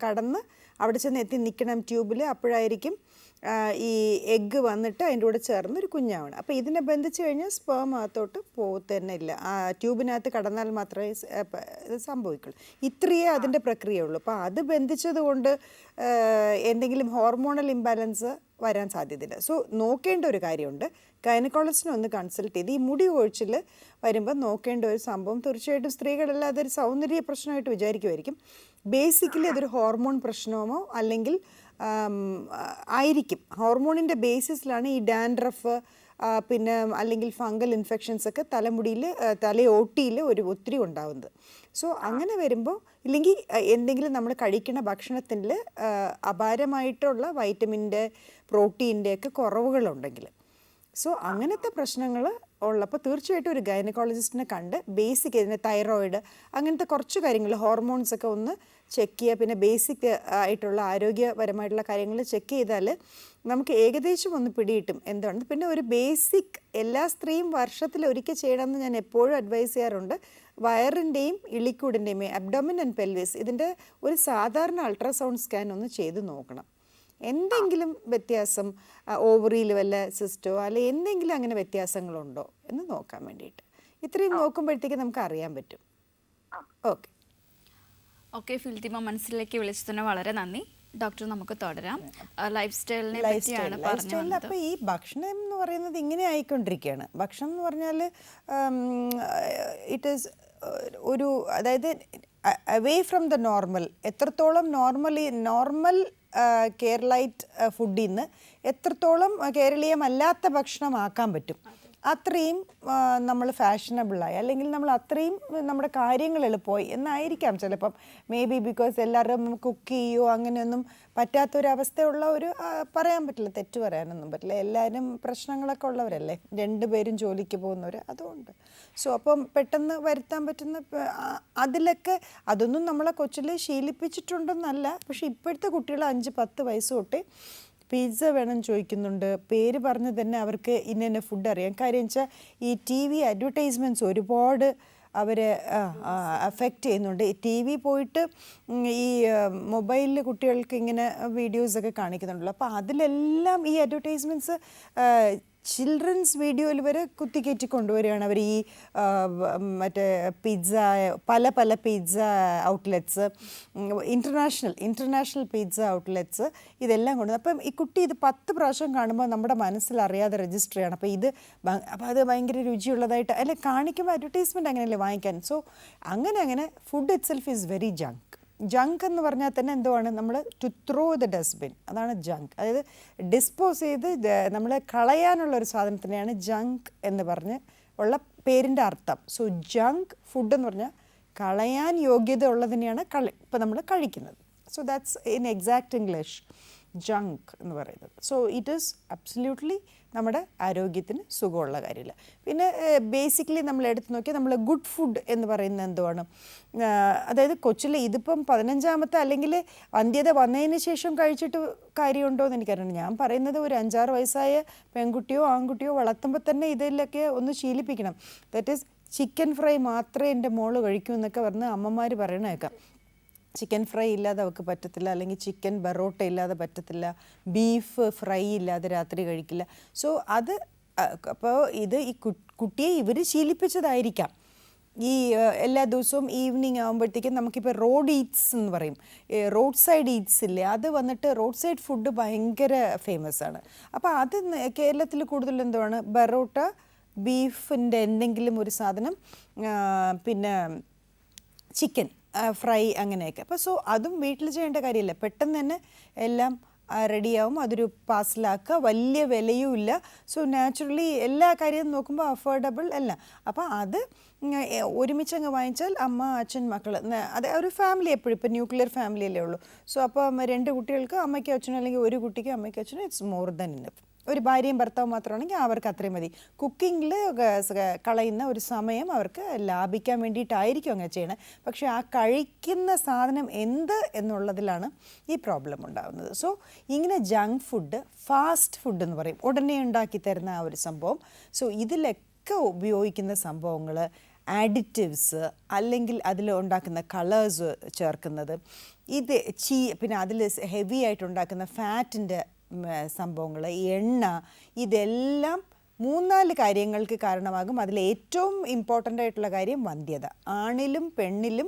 കടന്ന് അവിടെ ചെന്ന് എത്തി നിൽക്കണം ട്യൂബിൽ. അപ്പോഴായിരിക്കും ഈ എഗ്ഗ് വന്നിട്ട് അതിൻ്റെ കൂടെ ചേർന്ന് ഒരു കുഞ്ഞാവണം. അപ്പോൾ ഇതിനെ ബന്ധിച്ച് കഴിഞ്ഞാൽ സ്പേം അകത്തോട്ട് പോകത്തന്നെ ഇല്ല. ആ ട്യൂബിനകത്ത് കടന്നാൽ മാത്രമേ ഇത് സംഭവിക്കുള്ളൂ. ഇത്രയേ അതിൻ്റെ പ്രക്രിയ ഉള്ളൂ. അപ്പോൾ അത് ബന്ധിച്ചത് കൊണ്ട് എന്തെങ്കിലും ഹോർമോണൽ ഇംബാലൻസ് വരാൻ സാധ്യതയില്ല. സോ നോക്കേണ്ട ഒരു കാര്യമുണ്ട്, ഗൈനക്കോളജിസ്റ്റിനെ ഒന്ന് കൺസൾട്ട് ചെയ്ത് ഈ മുടി കൊഴിച്ചിൽ വരുമ്പോൾ നോക്കേണ്ട ഒരു സംഭവം, തീർച്ചയായിട്ടും സ്ത്രീകളെല്ലാം അതൊരു സൗന്ദര്യ പ്രശ്നമായിട്ട് വിചാരിക്കുമായിരിക്കും. ബേസിക്കലി അതൊരു ഹോർമോൺ പ്രശ്നമോ അല്ലെങ്കിൽ ആയിരിക്കും. ഹോർമോണിൻ്റെ ബേസിസിലാണ് ഈ ഡാൻഡ്രഫ് പിന്നെ അല്ലെങ്കിൽ ഫംഗൽ ഇൻഫെക്ഷൻസ് ഒക്കെ തലയോട്ടിയിൽ ഒത്തിരി ഉണ്ടാവുന്നത്. സോ അങ്ങനെ വരുമ്പോൾ ഇല്ലെങ്കിൽ എന്തെങ്കിലും നമ്മൾ കഴിക്കുന്ന ഭക്ഷണത്തിൽ അപാരമായിട്ടുള്ള വൈറ്റമിൻ്റെ പ്രോട്ടീൻ്റെ ഒക്കെ കുറവുകളുണ്ടെങ്കിൽ, സോ അങ്ങനത്തെ പ്രശ്നങ്ങൾ ഉള്ളപ്പോൾ തീർച്ചയായിട്ടും ഒരു ഗൈനക്കോളജിസ്റ്റിനെ കണ്ട് ബേസിക് ഇതിന് തൈറോയിഡ് അങ്ങനത്തെ കുറച്ച് കാര്യങ്ങൾ ഹോർമോൺസ് ഒക്കെ ഒന്ന് ചെക്ക് ചെയ്യുക. പിന്നെ ബേസിക് ആയിട്ടുള്ള ആരോഗ്യപരമായിട്ടുള്ള കാര്യങ്ങൾ ചെക്ക് ചെയ്താൽ നമുക്ക് ഏകദേശം ഒന്ന് പിടിയിട്ടും എന്താണ്. പിന്നെ ഒരു ബേസിക് എല്ലാ സ്ത്രീയും വർഷത്തിലൊരിക്കൽ ചെയ്യണമെന്ന് ഞാൻ എപ്പോഴും അഡ്വൈസ് ചെയ്യാറുണ്ട്. വയറിൻ്റെയും ഇളിക്കൂടിൻ്റെയും അബ്ഡോമിൻ ആൻഡ് പെൽവിസ് ഇതിൻ്റെ ഒരു സാധാരണ അൾട്രാസൗണ്ട് സ്കാൻ ഒന്ന് ചെയ്ത് നോക്കണം. എന്തെങ്കിലും വ്യത്യാസം ഓവറിയിൽ വല്ല സിസ്റ്റോ അല്ലെങ്കിൽ എന്തെങ്കിലും അങ്ങനെ വ്യത്യാസങ്ങളുണ്ടോ എന്ന് നോക്കാൻ വേണ്ടിയിട്ട്. ഇത്രയും നോക്കുമ്പോഴത്തേക്ക് നമുക്ക് അറിയാൻ പറ്റും. ഓക്കെ, ഫിൽത്തിമ മനസ്സിലേക്ക് വിളിച്ചതിന് വളരെ നന്ദി. ഡോക്ടർ, നമുക്ക് തുടരാം. ലൈഫ് സ്റ്റൈലിനെ പറ്റിയാണ് പറഞ്ഞത്. അപ്പോൾ ഈ ഭക്ഷണം എന്ന് പറയുന്നത് ഇങ്ങനെ ആയിക്കൊണ്ടിരിക്കുകയാണ്. ഭക്ഷണം എന്ന് പറഞ്ഞാൽ ഇറ്റ് ഈസ് ഒരു, അതായത് അവേ ഫ്രം ദ നോർമൽ, എത്രത്തോളം നോർമൽ കേരളൈറ്റ് ഫുഡിൽ നിന്ന് എത്രത്തോളം കേരളീയമല്ലാത്ത ഭക്ഷണമാക്കാൻ പറ്റും അത്രയും നമ്മൾ ഫാഷനബിളായി, അല്ലെങ്കിൽ നമ്മൾ അത്രയും നമ്മുടെ കാര്യങ്ങൾ എളുപ്പമായി എന്നായിരിക്കാം ചിലപ്പം. മേ ബി ബിക്കോസ് എല്ലാവരും കുക്ക് ചെയ്യുകയോ അങ്ങനെയൊന്നും പറ്റാത്തൊരവസ്ഥയുള്ള ഒരു പറയാൻ പറ്റില്ല, തെറ്റ് പറയാനൊന്നും പറ്റില്ല. എല്ലാവരും പ്രശ്നങ്ങളൊക്കെ ഉള്ളവരല്ലേ, 2 പേരും ജോലിക്ക് പോകുന്നവർ, അതുകൊണ്ട്. സോ അപ്പം പെട്ടെന്ന് വരുത്താൻ പറ്റുന്ന അതിലൊക്കെ അതൊന്നും നമ്മളെ കൊച്ചിൽ ശീലിപ്പിച്ചിട്ടുണ്ടെന്നല്ല. പക്ഷേ ഇപ്പോഴത്തെ കുട്ടികൾ 5-10 വയസ്സ് തൊട്ടേ പിസ്സ വേണം ചോദിക്കുന്നുണ്ട്. പേര് പറഞ്ഞ് തന്നെ അവർക്ക് ഇന്ന ഫുഡ് അറിയാം. കാര്യം വെച്ചാൽ ഈ ടി വി അഡ്വർടൈസ്മെൻറ്റ്സ് ഒരുപാട് അവരെ അഫക്റ്റ് ചെയ്യുന്നുണ്ട്. ടി വി പോയിട്ട് ഈ മൊബൈലിൽ കുട്ടികൾക്ക് ഇങ്ങനെ വീഡിയോസൊക്കെ കാണിക്കുന്നുണ്ടല്ലോ. അപ്പോൾ അതിലെല്ലാം ഈ അഡ്വർടൈസ്മെൻറ്റ്സ് ചിൽഡ്രൻസ് വീഡിയോയിൽ വരെ കുത്തിക്കയറ്റി കൊണ്ടുവരികയാണ് അവർ. ഈ മറ്റേ പിസ്സ, പല പല pizza outlets, international pizza outlets, ഇതെല്ലാം കൊണ്ട്. അപ്പം ഈ കുട്ടി ഇത് 10 പ്രാവശ്യം കാണുമ്പോൾ നമ്മുടെ മനസ്സിൽ അറിയാതെ രജിസ്റ്റർ ചെയ്യണം. അപ്പോൾ അത് ഭയങ്കര രുചിയുള്ളതായിട്ട് അല്ലെ കാണിക്കുമ്പോൾ അഡ്വർടൈസ്മെൻറ്റ് അങ്ങനെയല്ലേ വാങ്ങിക്കാൻ. സോ അങ്ങനെ food it self is very junk എന്ന് പറഞ്ഞാൽ തന്നെ എന്തുവാണ്, നമ്മൾ ടു ത്രോ ദ ഡസ്റ്റ്ബിൻ, അതാണ് ജങ്ക്. അതായത് ഡിസ്പോസ് ചെയ്ത് നമ്മൾ കളയാനുള്ള ഒരു സാധനത്തിനെയാണ് ജങ്ക് എന്ന് പറഞ്ഞ് ഉള്ള പേരിൻ്റെ അർത്ഥം. സോ ജങ്ക് ഫുഡ് എന്ന് പറഞ്ഞാൽ കളയാൻ യോഗ്യത ഉള്ളതിനെയാണ് ഇപ്പോൾ നമ്മൾ കഴിക്കുന്നത്. So that's in exact English junk എന്ന് പറയുന്നത്. സോ ഇറ്റ് ഈസ് അബ്സല്യൂട്ട്ലി നമ്മുടെ ആരോഗ്യത്തിന് സുഖമുള്ള കാര്യമില്ല. പിന്നെ ബേസിക്കലി നമ്മൾ എടുത്ത് നോക്കിയാൽ നമ്മൾ ഗുഡ് ഫുഡ് എന്ന് പറയുന്നത് എന്തുവാണ്, അതായത് കൊച്ചിലെ ഇതിപ്പം 15ാമത്തെ അല്ലെങ്കിൽ വന്ധ്യത വന്നതിന് ശേഷം കഴിച്ചിട്ട് കാര്യമുണ്ടോ എന്ന് എനിക്കറിയണം. ഞാൻ പറയുന്നത് ഒരു 5-6 വയസ്സായ പെൺകുട്ടിയോ ആൺകുട്ടിയോ വളർത്തുമ്പോൾ തന്നെ ഇതിലൊക്കെ ഒന്ന് ശീലിപ്പിക്കണം. ദാറ്റ് ഈസ് ചിക്കൻ ഫ്രൈ മാത്രമേ എൻ്റെ മോള് കഴിക്കൂ എന്നൊക്കെ പറഞ്ഞ് അമ്മമാർ പറയണ കേൾക്കാം. ചിക്കൻ ഫ്രൈ ഇല്ലാതെ അവൾക്ക് പറ്റത്തില്ല, അല്ലെങ്കിൽ ചിക്കൻ ബറോട്ട ഇല്ലാതെ പറ്റത്തില്ല, ബീഫ് ഫ്രൈ ഇല്ലാതെ രാത്രി കഴിക്കില്ല. സോ അത് അപ്പോൾ ഇത് ഈ കുട്ടിയെ ഇവർ ശീലിപ്പിച്ചതായിരിക്കാം. ഈ എല്ലാ ദിവസവും ഈവനിങ് ആകുമ്പോഴത്തേക്കും നമുക്കിപ്പോൾ റോഡ് ഈറ്റ്സ് എന്ന് പറയും, റോഡ് സൈഡ് ഈറ്റ്സ് ഇല്ലേ, അത് വന്നിട്ട് റോഡ് സൈഡ് ഫുഡ് ഭയങ്കര ഫേമസ് ആണ്. അപ്പോൾ അത് കേരളത്തിൽ കൂടുതൽ എന്തുവാണ്, ബറോട്ട, ബീഫിൻ്റെ എന്തെങ്കിലും ഒരു സാധനം, പിന്നെ ചിക്കൻ ഫ്രൈ, അങ്ങനെയൊക്കെ. അപ്പോൾ സോ അതും വീട്ടിൽ ചെയ്യേണ്ട കാര്യമില്ല, പെട്ടെന്ന് തന്നെ എല്ലാം റെഡിയാവും, അതൊരു പാർസലാക്കുക, വലിയ വിലയും ഇല്ല. സോ നാച്ചുറലി എല്ലാ കാര്യവും നോക്കുമ്പോൾ അഫോർഡബിൾ അല്ല. അപ്പോൾ അത് ഒരുമിച്ചങ്ങ് വാങ്ങിച്ചാൽ അമ്മ, അച്ഛൻ, മക്കൾ, അത് ഒരു ഫാമിലി എപ്പോഴും ഇപ്പോൾ ന്യൂക്ലിയർ ഫാമിലിയല്ലേ ഉള്ളൂ. സോ അപ്പോൾ 2 കുട്ടികൾക്ക് അമ്മയ്ക്കും അച്ഛനും, അല്ലെങ്കിൽ ഒരു കുട്ടിക്ക് അമ്മയ്ക്കും അച്ഛനും, ഇറ്റ്സ് മോർ ദാൻ ഇനഫ്. ഒരു ഭാര്യയും ഭർത്താവും മാത്രമാണെങ്കിൽ അവർക്ക് അത്രയും മതി. കുക്കിങ്ങിൽ കളയുന്ന ഒരു സമയം അവർക്ക് ലാഭിക്കാൻ വേണ്ടിയിട്ടായിരിക്കും അങ്ങനെ ചെയ്യണത്. പക്ഷേ ആ കഴിക്കുന്ന സാധനം എന്ത് എന്നുള്ളതിലാണ് ഈ പ്രോബ്ലം ഉണ്ടാകുന്നത്. സോ ഇങ്ങനെ ജങ്ക് ഫുഡ്, ഫാസ്റ്റ് ഫുഡ് എന്ന് പറയും, ഉടനെ ഉണ്ടാക്കി തരുന്ന ആ ഒരു സംഭവം. സോ ഇതിലൊക്കെ ഉപയോഗിക്കുന്ന സംഭവങ്ങൾ, ആഡിറ്റീവ്സ്, അല്ലെങ്കിൽ അതിൽ ഉണ്ടാക്കുന്ന കളേഴ്സ് ചേർക്കുന്നത്, ഇത് പിന്നെ അതിൽ ഹെവി ആയിട്ടുണ്ടാക്കുന്ന ഫാറ്റിൻ്റെ സംഭവങ്ങൾ, എണ്ണ, ഇതെല്ലാം 3-4 കാര്യങ്ങൾക്ക് കാരണമാകും. അതിൽ ഏറ്റവും ഇമ്പോർട്ടൻ്റ് ആയിട്ടുള്ള കാര്യം വന്ധ്യത. ആണിലും പെണ്ണിലും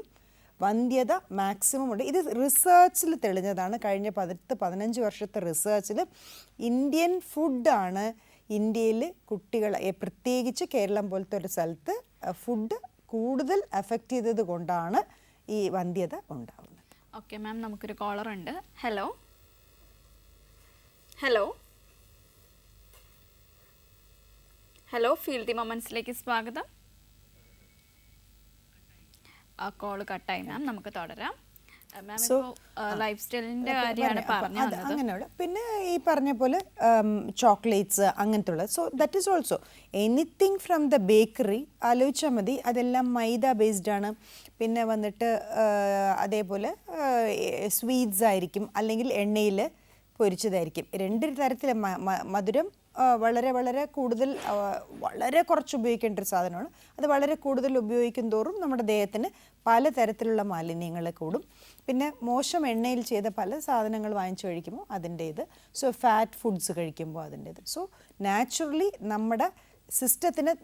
വന്ധ്യത മാക്സിമം ഉണ്ട്. ഇത് റിസർച്ചിൽ തെളിഞ്ഞതാണ്. കഴിഞ്ഞ 10-15 വർഷത്തെ റിസർച്ചിൽ ഇന്ത്യൻ ഫുഡാണ് ഇന്ത്യയിൽ കുട്ടികളെ, പ്രത്യേകിച്ച് കേരളം പോലത്തെ ഒരു സ്ഥലത്ത് ഫുഡ് കൂടുതൽ അഫക്റ്റ് ചെയ്തത് കൊണ്ടാണ് ഈ വന്ധ്യത ഉണ്ടാകുന്നത്. ഓക്കെ മാം, നമുക്കൊരു കോളർ ഉണ്ട്. ഹലോ ഫീൽഡ് ദി മൊമെന്റ്സിലേക്ക് സ്വാഗതം. ആ കോള് കട്ടായി മാം, നമുക്ക് തുടരാം. മാം ഇപ്പോൾ ലൈഫ് സ്റ്റൈലിൻ്റെ കാര്യമാണ് പറഞ്ഞു വന്നത്. അങ്ങനെയുള്ള പിന്നെ ഈ പറഞ്ഞ പോലെ ചോക്ലേറ്റ്സ് അങ്ങനത്തെ ഉള്ളത്. So that is also anything from the bakery. ആലോചിച്ചാൽ മതി, അതെല്ലാം മൈദ ബേസ്ഡ് ആണ്. പിന്നെ വന്നിട്ട് അതേപോലെ സ്വീറ്റ്സ് ആയിരിക്കും, അല്ലെങ്കിൽ എണ്ണയിൽ പൊരിച്ചതായിരിക്കും. 2 തരത്തിൽ മധുരം വളരെ വളരെ കൂടുതൽ, വളരെ കുറച്ച് ഉപയോഗിക്കേണ്ട ഒരു സാധനമാണ്. അത് വളരെ കൂടുതൽ ഉപയോഗിക്കും തോറും നമ്മുടെ ദേഹത്തിന് പലതരത്തിലുള്ള മാലിന്യങ്ങൾ കൂടും. പിന്നെ മോശം എണ്ണയിൽ ചെയ്ത പല സാധനങ്ങൾ വാങ്ങിച്ചു കഴിക്കുമ്പോൾ അതിൻ്റേത്, സോ ഫാറ്റ് ഫുഡ്സ് കഴിക്കുമ്പോൾ അതിൻ്റേത്. സോ നാച്ചുറലി നമ്മുടെ സിസ്റ്റത്തിന്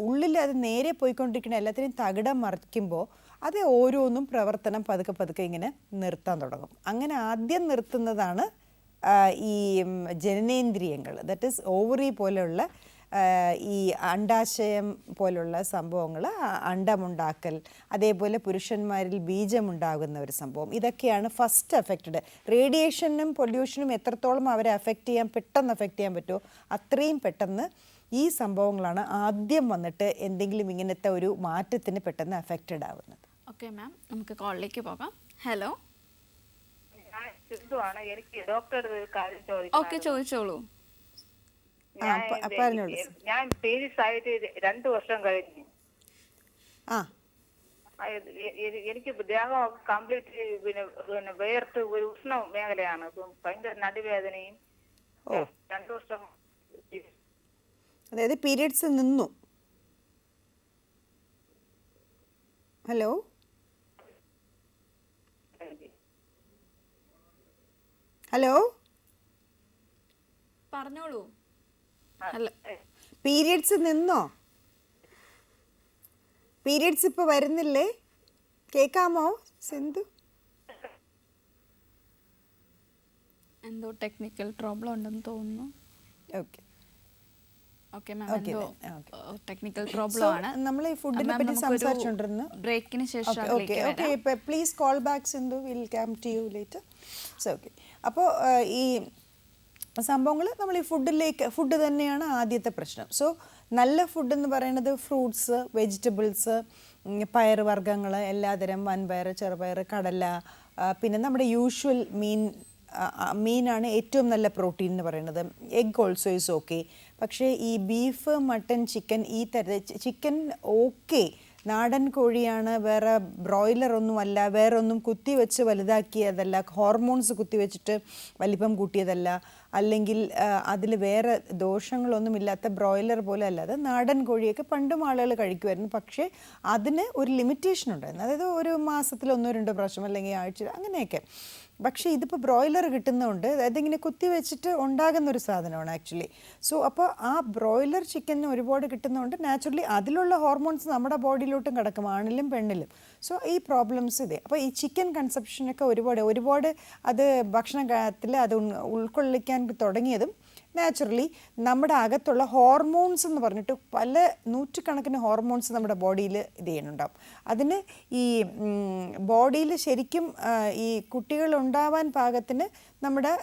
ഉള്ളിൽ അത് നേരെ പോയിക്കൊണ്ടിരിക്കുന്ന എല്ലാത്തിനെയും തകിടം മറിക്കുമ്പോൾ അത് ഓരോന്നും പ്രവർത്തനം പതുക്കെ ഇങ്ങനെ നിർത്താൻ തുടങ്ങും. അങ്ങനെ ആദ്യം നിർത്തുന്നതാണ് ഈ ജനനേന്ദ്രിയങ്ങൾ, ദാറ്റ് ഈസ് ഓവറി പോലെയുള്ള ഈ അണ്ടാശയം പോലുള്ള സംഭവങ്ങൾ, അണ്ടമുണ്ടാക്കൽ, അതേപോലെ പുരുഷന്മാരിൽ ബീജമുണ്ടാകുന്ന ഒരു സംഭവം, ഇതൊക്കെയാണ് ഫസ്റ്റ് അഫക്റ്റഡ്. റേഡിയേഷനും പൊല്യൂഷനും എത്രത്തോളം അവരെ പെട്ടെന്ന് അഫക്റ്റ് ചെയ്യാൻ പറ്റുമോ അത്രയും പെട്ടെന്ന് ഈ സംഭവങ്ങളാണ് ആദ്യം വന്നിട്ട് എന്തെങ്കിലും ഇങ്ങനത്തെ ഒരു മാറ്റത്തിന് പെട്ടെന്ന് അഫക്റ്റഡ് ആവുന്നത്. ഓക്കെ മാം, നമുക്ക് കോളിലേക്ക് പോകാം. ഹലോ, എനിക്ക് ഡോക്ടർ ഓക്കെ ചോദിച്ചോളൂ. ഞാൻ പീരീഡ്സ് ആയിട്ട് 2 വർഷം കഴിഞ്ഞു. എനിക്ക് ദേഹം കംപ്ലീറ്റ് പിന്നെ വേർത്ത് ഒരു ഉഷ്ണ മേഖലയാണ്. ഭയങ്കര നടുവേദനയും ഓ, 2 ദിവസം അതായത് പീരിയഡ്സ് നിന്നു. ഹലോ, ഹലോ, പറഞ്ഞോളൂ. ഹലോ, പീരിയഡ്സ് നിന്നോ? പീരിയഡ്സ് ഇപ്പോൾ വരുന്നില്ലേ? കേൾക്കാമോ സിന്ധു? എന്തോ ടെക്നിക്കൽ പ്രോബ്ലം ഉണ്ടെന്ന് തോന്നുന്നു. ഓക്കെ, ഓക്കെ മാം, Okay എന്തോ then, okay. ടെക്നിക്കൽ പ്രോബ്ലം ആണ്. നമ്മൾ ഈ ഫുഡിനെ പറ്റി സംസാരിച്ചുകൊണ്ടിരുന്നു. ബ്രേക്കിന് ശേഷം okay okay, please call back Sindhu, will come to you later. So okay, അപ്പോൾ ഈ സംഭവങ്ങൾ നമ്മൾ ഈ ഫുഡ് തന്നെയാണ് ആദ്യത്തെ പ്രശ്നം. സോ നല്ല ഫുഡ് എന്ന് പറയുന്നത് ഫ്രൂട്ട്സ്, വെജിറ്റബിൾസ്, പയറുവർഗ്ഗങ്ങൾ, എല്ലാതരം വൻപയർ, ചെറുപയർ, കടല, പിന്നെ നമ്മുടെ യൂഷ്വൽ മീനാണ് ഏറ്റവും നല്ല പ്രോട്ടീൻ എന്ന് പറയുന്നത്. Egg also is okay. പക്ഷേ ഈ ബീഫ്, മട്ടൺ, ചിക്കൻ, ഈ ചിക്കൻ ഓക്കെ, നാടൻ കോഴിയാണ്, വേറെ ബ്രോയിലർ ഒന്നും അല്ല, വേറെ ഒന്നും കുത്തിവെച്ച് വലുതാക്കിയതല്ല, ഹോർമോൺസ് കുത്തിവെച്ചിട്ട് വലിപ്പം കൂട്ടിയതല്ല, അല്ലെങ്കിൽ അതിൽ വേറെ ദോഷങ്ങളൊന്നുമില്ലാത്ത ബ്രോയിലർ പോലെ അല്ല. അത് നാടൻ കോഴിയൊക്കെ പണ്ടും ആളുകൾ കഴിക്കുമായിരുന്നു. പക്ഷേ അതിന് ഒരു ലിമിറ്റേഷൻ ഉണ്ടായിരുന്നു. അതായത് ഒരു മാസത്തിൽ 1-2 പ്രാവശ്യം അല്ലെങ്കിൽ ആഴ്ച അങ്ങനെയൊക്കെ. പക്ഷേ ഇതിപ്പോൾ ബ്രോയിലർ കിട്ടുന്നതുകൊണ്ട് അതിങ്ങനെ കുത്തിവെച്ചിട്ട് ഉണ്ടാകുന്നൊരു സാധനമാണ് ആക്ച്വലി. സോ അപ്പോൾ ആ ബ്രോയിലർ ചിക്കന് ഒരുപാട് കിട്ടുന്നതുകൊണ്ട് നാച്ചുറലി അതിലുള്ള ഹോർമോൺസ് നമ്മുടെ ബോഡിയിലോട്ടും കിടക്കും, ആണിലും പെണ്ണിലും. സോ ഈ പ്രോബ്ലംസ് ഇതേ. അപ്പോൾ ഈ ചിക്കൻ കൺസപ്ഷനൊക്കെ ഒരുപാട് അത് ഭക്ഷണത്തിൽ അത് ഉൾക്കൊള്ളിക്കാൻ തുടങ്ങിയതും നാച്ചുറലി നമ്മുടെ അകത്തുള്ള ഹോർമോൺസ് എന്ന് പറഞ്ഞിട്ട് പല നൂറ്റുകണക്കിന് ഹോർമോൺസ് നമ്മുടെ ബോഡിയിൽ ഇത് ചെയ്യുന്നുണ്ടാവും. അതിന് ഈ ബോഡിയിൽ ശരിക്കും ഈ കുട്ടികൾ ഉണ്ടാവാൻ പാകത്തിന് നമ്മുടെ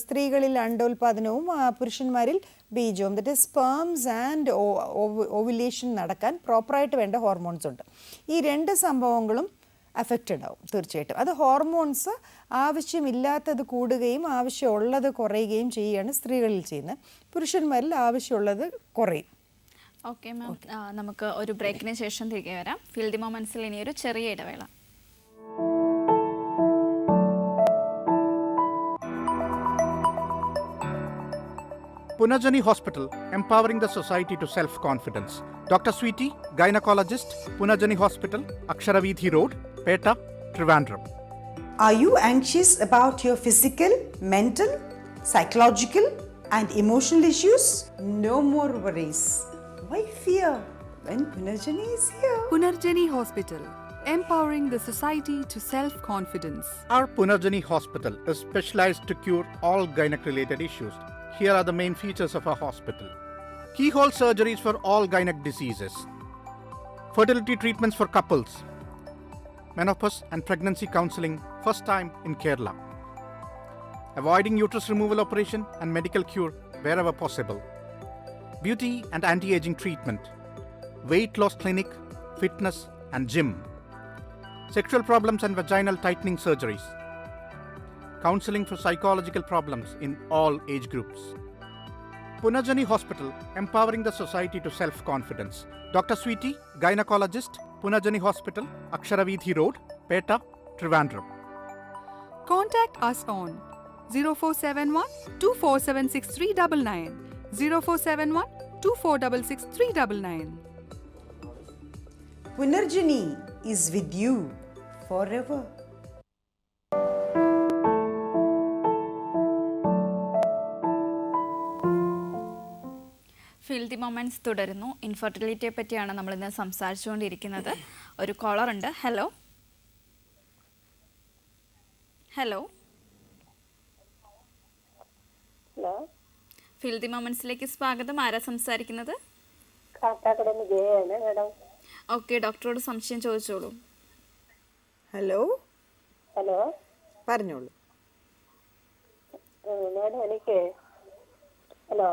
സ്ത്രീകളിൽ അണ്ടോൽപാദനവും പുരുഷന്മാരിൽ ബീജവും, that is sperms and ovulation നടക്കാൻ പ്രോപ്പറായിട്ട് വേണ്ട ഹോർമോൺസ് ഉണ്ട്. ഈ 2 സംഭവങ്ങളും അഫക്റ്റഡ് ആവും തീർച്ചയായിട്ടും. അത് ഹോർമോൺസ് ആവശ്യമില്ലാത്തത് കൂടുകയും ആവശ്യമുള്ളത് കുറയുകയും ചെയ്യുകയാണ് സ്ത്രീകളിൽ ചെയ്യുന്നത്. പുരുഷന്മാരിൽ ആവശ്യമുള്ളത് കുറയും. ഓക്കെ മാം, നമുക്ക് ഒരു ബ്രേക്കിന് ശേഷം തിരികെ വരാം. ഫീൽ ദി മൊമെന്റ്സിൽ ഇനി ഒരു ചെറിയ ഇടവേള. Punarjani Hospital, empowering the society to self-confidence. Dr. Sweety, gynecologist, Punarjani Hospital, Aksharavidhi Road, Peta, Trivandrum. Are you anxious about your physical, mental, psychological and emotional issues? No more worries. Why fear when Punarjani is here? Punarjani Hospital, empowering the society to self-confidence. Our Punarjani Hospital is specialized to cure all gynec-related issues. Here are the main features of our hospital. Keyhole surgeries for all gynec diseases. Fertility treatments for couples. Menopause and pregnancy counseling, first time in Kerala. Avoiding uterus removal operation and medical cure wherever possible. Beauty and anti-aging treatment. Weight loss clinic, fitness and gym. Sexual problems and vaginal tightening surgeries. Counseling for psychological problems in all age groups. Punarjani Hospital, empowering the society to self-confidence. Dr. Sweety, gynecologist, Punarjani Hospital, Aksharavidhi Road, Peta, Trivandrum. Contact us on 0471 2476 0471 2466 399. Punarjani is with you forever. Feel the moments തുടരുന്നു. ഇൻഫെർട്ടിലിറ്റിയെ പറ്റിയാണ് നമ്മളിന്ന് സംസാരിച്ചുകൊണ്ടിരിക്കുന്നത്. ഒരു caller ഉണ്ട്. Hello, hello, hello, feel the മൊമെന്റ്സിലേക്ക് സ്വാഗതം. ആരാ സംസാരിക്കുന്നത്? കാട്ടാക്കടന്ന് ജയാണ് മാഡം. ഓക്കെ, ഡോക്ടറോട് സംശയം ചോദിച്ചോളൂ. ഹലോ, ഹലോ, പറഞ്ഞോളൂ. മാഡം എനിക്ക് ഹലോ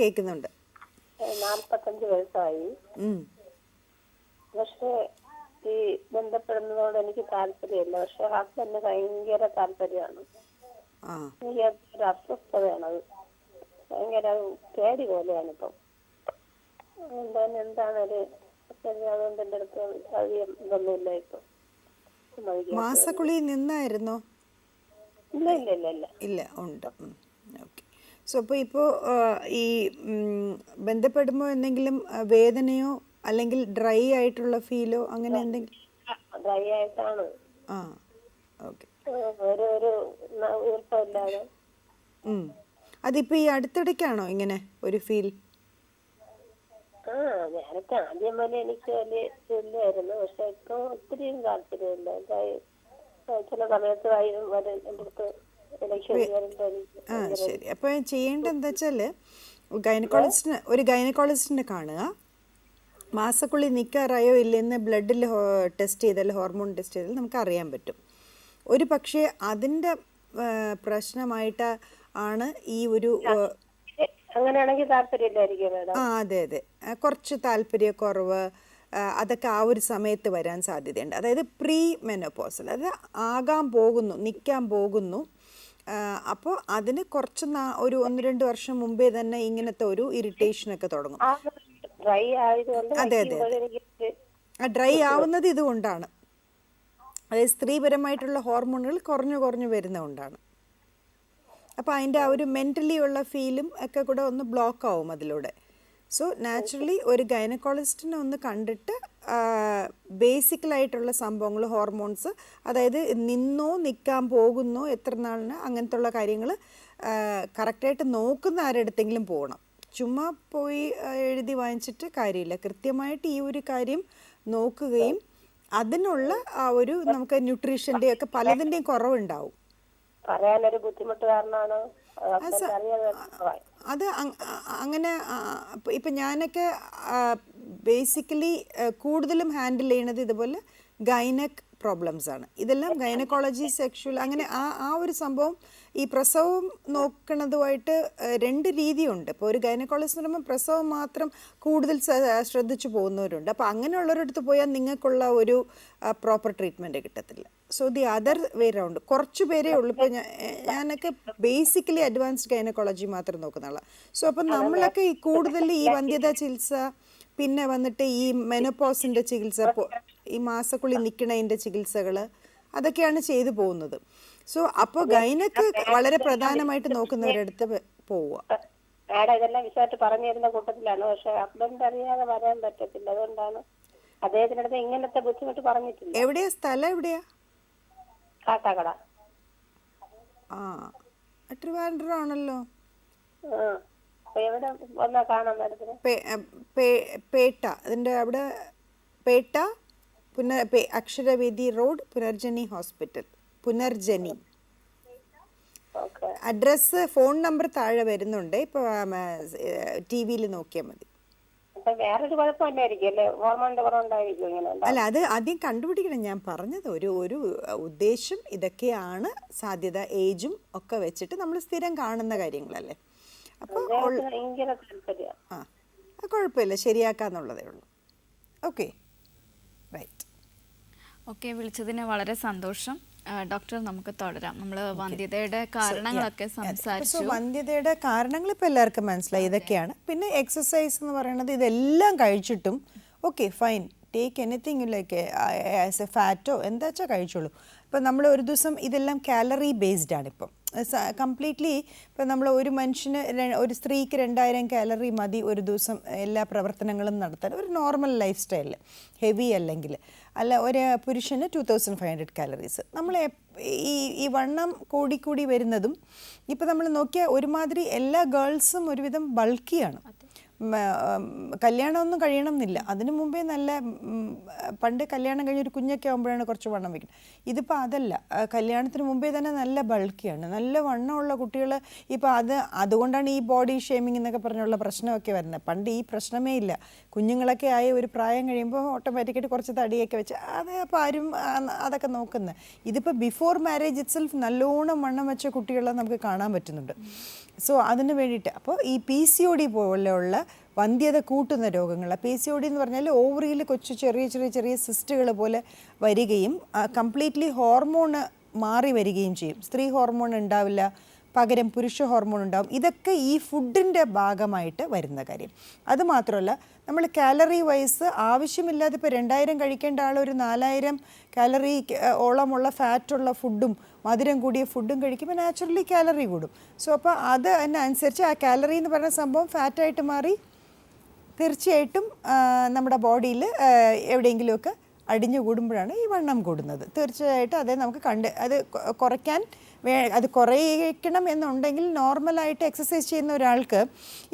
കേൾക്കുന്നുണ്ട്. 45 വയസ്സായി. പക്ഷെ ഈ ബന്ധപ്പെടുന്നതോട് എനിക്ക് താല്പര്യമില്ല. പക്ഷെ ഹസ്ബൻഡിന് ഭയങ്കര താല്പര്യമാണ്. എനിക്ക് ഒരു അസ്വസ്ഥതയാണത്. ഭയങ്കര പേടി പോലെയാണിപ്പം. എന്താണൊരു അതുകൊണ്ട് എൻ്റെ അടുത്ത് അധികം ഇതൊന്നുമില്ല. ഇപ്പം മാസക്കുളി നിന്നായിരുന്നോ? ഇല്ല ഇല്ല ഇല്ല ഇല്ല ഇല്ല, ഉണ്ട്. ഓക്കെ. സോ അപ്പോൾ ഇപ്പോൾ ഈ ബന്ധപ്പെടുമ്പോൾ എന്തെങ്കിലും വേദനയോ അല്ലെങ്കിൽ ഡ്രൈ ആയിട്ടുള്ള ഫീലോ അങ്ങനെ എന്തെങ്കിലും? ഡ്രൈ ആയിട്ടാണ്. ആ ഓക്കെ. ഒരു ഈർപ്പമില്ലാതെ. അതിപ്പോൾ ഈ അടുത്തിടയ്ക്കാണോ ഇങ്ങനെ ഒരു ഫീൽ? ഞാനൊക്കെ ആദ്യം പോലെ എനിക്ക് വലിയ ഇല്ലായിരുന്നു, പക്ഷെ ഇപ്പൊ ഒത്തിരിയും താല്പര്യമില്ല. ചില സമയത്ത് എൻ്റെ അടുത്ത് ശരി. അപ്പോൾ ചെയ്യേണ്ടത് എന്താ വെച്ചാൽ ഗൈനക്കോളജിസ്റ്റിനെ കാണുക. മാസക്കുള്ളി നിൽക്കാറായോ ഇല്ലെന്ന് ബ്ലഡിൽ ടെസ്റ്റ് ചെയ്താൽ, ഹോർമോൺ ടെസ്റ്റ് ചെയ്താൽ നമുക്ക് അറിയാൻ പറ്റും. ഒരു പക്ഷേ അതിൻ്റെ പ്രശ്നമായിട്ട് ആണ് ഈ ഒരു അങ്ങനെയാണെങ്കിൽ താല്പര്യമില്ലായിരിക്കും മേഡം. അതെ അതെ, കുറച്ച് താല്പര്യക്കുറവ് അതൊക്കെ ആ ഒരു സമയത്ത് വരാൻ സാധ്യതയുണ്ട്. അതായത് പ്രീ മെനോപോസൽ, അതായത് ആകാൻ പോകുന്നു, നിൽക്കാൻ പോകുന്നു. അപ്പോൾ അതിന് കുറച്ച് ഒരു 1-2 വർഷം മുമ്പേ തന്നെ ഇങ്ങനത്തെ ഒരു ഇറിറ്റേഷനൊക്കെ തുടങ്ങും. അതെ അതെ അതെ, ഡ്രൈ ആവുന്നത് ഇതുകൊണ്ടാണ്. അതായത് സ്ത്രീപരമായിട്ടുള്ള ഹോർമോണുകൾ കുറഞ്ഞു വരുന്നതുകൊണ്ടാണ്. അപ്പോൾ അതിൻ്റെ ആ ഒരു മെൻ്റലി ഉള്ള ഫീലും ഒക്കെ കൂടെ ഒന്ന് ബ്ലോക്ക് ആവും അതിലൂടെ. സോ നാച്ചുറലി ഒരു ഗൈനക്കോളജിസ്റ്റിനെ ഒന്ന് കണ്ടിട്ട് ബേസിക്കലായിട്ടുള്ള സംഭവങ്ങൾ, ഹോർമോൺസ്, അതായത് നിൽക്കാൻ പോകുന്നോ എത്ര നാളിന്, അങ്ങനത്തെ ഉള്ള കാര്യങ്ങൾ കറക്റ്റായിട്ട് നോക്കുന്ന ആരുടെടുത്തെങ്കിലും പോകണം. ചുമ്മാ പോയി എഴുതി വാങ്ങിച്ചിട്ട് കാര്യമില്ല. കൃത്യമായിട്ട് ഈ ഒരു കാര്യം നോക്കുകയും അതിനുള്ള ആ ഒരു നമുക്ക് ന്യൂട്രീഷൻ്റെ ഒക്കെ പലതിൻ്റെയും കുറവുണ്ടാവും. പറയാനൊരു ബുദ്ധിമുട്ട് കാരണമാണ് അത് അങ്ങനെ. ഇപ്പം ഞാനൊക്കെ ബേസിക്കലി കൂടുതലും ഹാൻഡിൽ ചെയ്യണത് ഇതുപോലെ ഗൈനക് പ്രോബ്ലംസ് ആണ്. ഇതെല്ലാം ഗൈനക്കോളജി, സെക്ഷുവൽ, അങ്ങനെ ആ ഒരു സംഭവം. ഈ പ്രസവം നോക്കണതുമായിട്ട് 2 രീതിയുണ്ട്. ഇപ്പോൾ ഒരു ഗൈനക്കോളജിസ്റ്റ് പറയുമ്പോൾ പ്രസവം മാത്രം കൂടുതൽ ശ്രദ്ധിച്ചു പോകുന്നവരുണ്ട്. അപ്പോൾ അങ്ങനെയുള്ളവരടുത്ത് പോയാൽ നിങ്ങൾക്കുള്ള ഒരു പ്രോപ്പർ ട്രീറ്റ്മെൻറ്റ് കിട്ടത്തില്ല. So the other way round. കുറച്ച് പേരേ ഉള്ളൂ. ഇപ്പോൾ ഞാനൊക്കെ ബേസിക്കലി അഡ്വാൻസ്ഡ് ഗൈനക്കോളജി മാത്രം നോക്കുന്ന ആളാണ്. സോ അപ്പം നമ്മളൊക്കെ ഈ കൂടുതൽ ഈ വന്ധ്യതാ ചികിത്സ, പിന്നെ വന്നിട്ട് ഈ മെനോപോസിൻ്റെ ചികിത്സ, ഈ മാസക്കുള്ളി നിൽക്കണതിൻ്റെ ചികിത്സകൾ, അതൊക്കെയാണ് ചെയ്തു പോകുന്നത്. സോ അപ്പോൾ ഗൈനക്ക് വളരെ പ്രധാനമായിട്ട് നോക്കുന്നവരടുത്ത് പോവുക. ഇതെല്ലാം വിശദമായിട്ട് പറഞ്ഞു തരുന്ന കൂട്ടത്തിലാണ്, പക്ഷെ ഹസ്ബൻഡ് അറിയാതെ വരാൻ പറ്റത്തില്ല. അതുകൊണ്ടാണ് അദ്ദേഹത്തിനടുത്ത് ഇങ്ങനത്തെ ബുദ്ധിമുട്ട് പറഞ്ഞിട്ടില്ല. എവിടെയാ സ്ഥലം? എവിടെയാ? കാട്ടാക്കട. ട്രിവാൻഡ്രം ആണല്ലോ. എവിടെ വന്നാ കാണാൻ പറ്റത്തില്ല? പേട്ട, അതിൻ്റെ അവിടെ Petta, Aksharavedhi road, Punarjani hospital, Punarjani. Address, phone number താഴെ വരുന്നുണ്ട്. ഇപ്പോൾ TV-യിൽ നോക്കിയാൽ മതി. അല്ല, അത് ആദ്യം കണ്ടുപിടിക്കണം. ഞാൻ പറഞ്ഞത് ഒരു ഉദ്ദേശം ഇതൊക്കെയാണ് സാധ്യത. ഏജും ഒക്കെ വെച്ചിട്ട് നമ്മൾ സ്ഥിരം കാണുന്ന കാര്യങ്ങളല്ലേ. അപ്പോൾ കുഴപ്പമില്ല, ശരിയാക്കാന്നുള്ളതേ ഉള്ളൂ. Okay, right. ഓക്കെ, വിളിച്ചതിന് വളരെ സന്തോഷം. ഡോക്ടർ, നമുക്ക് തുടരാം. നമ്മൾ വന്ധ്യതയുടെ കാരണങ്ങളൊക്കെ സംസാരിച്ചു. വന്ധ്യതയുടെ കാരണങ്ങൾ ഇപ്പോൾ എല്ലാവർക്കും മനസ്സിലായി, ഇതൊക്കെയാണ്. പിന്നെ എക്സസൈസ് എന്ന് പറയുന്നത്, ഇതെല്ലാം കഴിച്ചിട്ടും okay fine, take anything like as a fat എന്താ വെച്ചാൽ കഴിച്ചോളൂ. ഇപ്പം നമ്മൾ ഒരു ദിവസം ഇതെല്ലാം കാലറി ബേസ്ഡ് ആണ്. ഇപ്പം കംപ്ലീറ്റ്ലി ഇപ്പം നമ്മൾ ഒരു മനുഷ്യന്, ഒരു സ്ത്രീക്ക് 2000 കാലറി മതി ഒരു ദിവസം എല്ലാ പ്രവർത്തനങ്ങളും നടത്താൻ, ഒരു നോർമൽ ലൈഫ് സ്റ്റൈലിൽ, ഹെവി അല്ലെങ്കിൽ. അല്ല, ഒരു പുരുഷന് 2500 കാലറീസ്. നമ്മൾ ഈ വണ്ണം കൂടി വരുന്നതും ഇപ്പം നമ്മൾ നോക്കിയാൽ ഒരുമാതിരി എല്ലാ ഗേൾസും ഒരുവിധം ബൾക്കിയാണ്. കല്യാണമൊന്നും കഴിയണം എന്നില്ല, അതിനു മുമ്പേ നല്ല, പണ്ട് കല്യാണം കഴിഞ്ഞൊരു കുഞ്ഞൊക്കെ ആകുമ്പോഴാണ് കുറച്ച് വണ്ണം വയ്ക്കുന്നത്. ഇതിപ്പോൾ അതല്ല, കല്യാണത്തിന് മുമ്പേ തന്നെ നല്ല ബൾക്കിയാണ്. നല്ല വണ്ണമുള്ള കുട്ടികൾ ഇപ്പോൾ അതുകൊണ്ടാണ് ഈ ബോഡി ഷേമിംഗ് എന്നൊക്കെ പറഞ്ഞുള്ള പ്രശ്നമൊക്കെ വരുന്നത്. പണ്ട് ഈ പ്രശ്നമേ ഇല്ല. കുഞ്ഞുങ്ങളൊക്കെ ആയ ഒരു പ്രായം കഴിയുമ്പോൾ ഓട്ടോമാറ്റിക്കായിട്ട് കുറച്ച് തടിയൊക്കെ വെച്ച് അത് അപ്പോൾ ആരും അതൊക്കെ നോക്കുന്നത്. ഇതിപ്പോൾ ബിഫോർ മാരേജ് ഇറ്റ്സെൽഫ് നല്ലോണം വണ്ണം വെച്ച കുട്ടികളെ നമുക്ക് കാണാൻ പറ്റുന്നുണ്ട്. സോ അതിന് വേണ്ടിയിട്ട് അപ്പോൾ ഈ PCOD പോലെയുള്ള വന്ധ്യത കൂട്ടുന്ന രോഗങ്ങൾ, PCOD എന്ന് പറഞ്ഞാൽ ഓവറിയിൽ കൊച്ചു ചെറിയ സിസ്റ്റുകൾ പോലെ വരികയും കംപ്ലീറ്റ്ലി ഹോർമോൺ മാറി വരികയും ചെയ്യും. സ്ത്രീ ഹോർമോൺ ഉണ്ടാവില്ല, പകരം പുരുഷ ഹോർമോൺ ഉണ്ടാവും. ഇതൊക്കെ ഈ ഫുഡിൻ്റെ ഭാഗമായിട്ട് വരുന്ന കാര്യം. അതുമാത്രമല്ല നമ്മൾ കാലറി വൈസ് ആവശ്യമില്ലാതെ ഇപ്പോൾ 2000 കഴിക്കേണ്ട ആൾ ഒരു 4000 കാലറി ഓളമുള്ള ഫാറ്റുള്ള ഫുഡും മധുരം കൂടിയ ഫുഡും കഴിക്കുമ്പോൾ നാച്ചുറലി കാലറി കൂടും. സോ അപ്പോൾ അത് അതിനനുസരിച്ച് ആ കാലറി എന്ന് പറയുന്ന സംഭവം ഫാറ്റായിട്ട് മാറി തീർച്ചയായിട്ടും നമ്മുടെ ബോഡിയിൽ എവിടെയെങ്കിലുമൊക്കെ അടിഞ്ഞു കൂടുമ്പോഴാണ് ഈ വണ്ണം കൂടുന്നത്. തീർച്ചയായിട്ടും അതേ നമുക്ക് അത് കുറയ്ക്കാൻ അത് കുറയ്ക്കണം എന്നുണ്ടെങ്കിൽ നോർമലായിട്ട് എക്സസൈസ് ചെയ്യുന്ന ഒരാൾക്ക്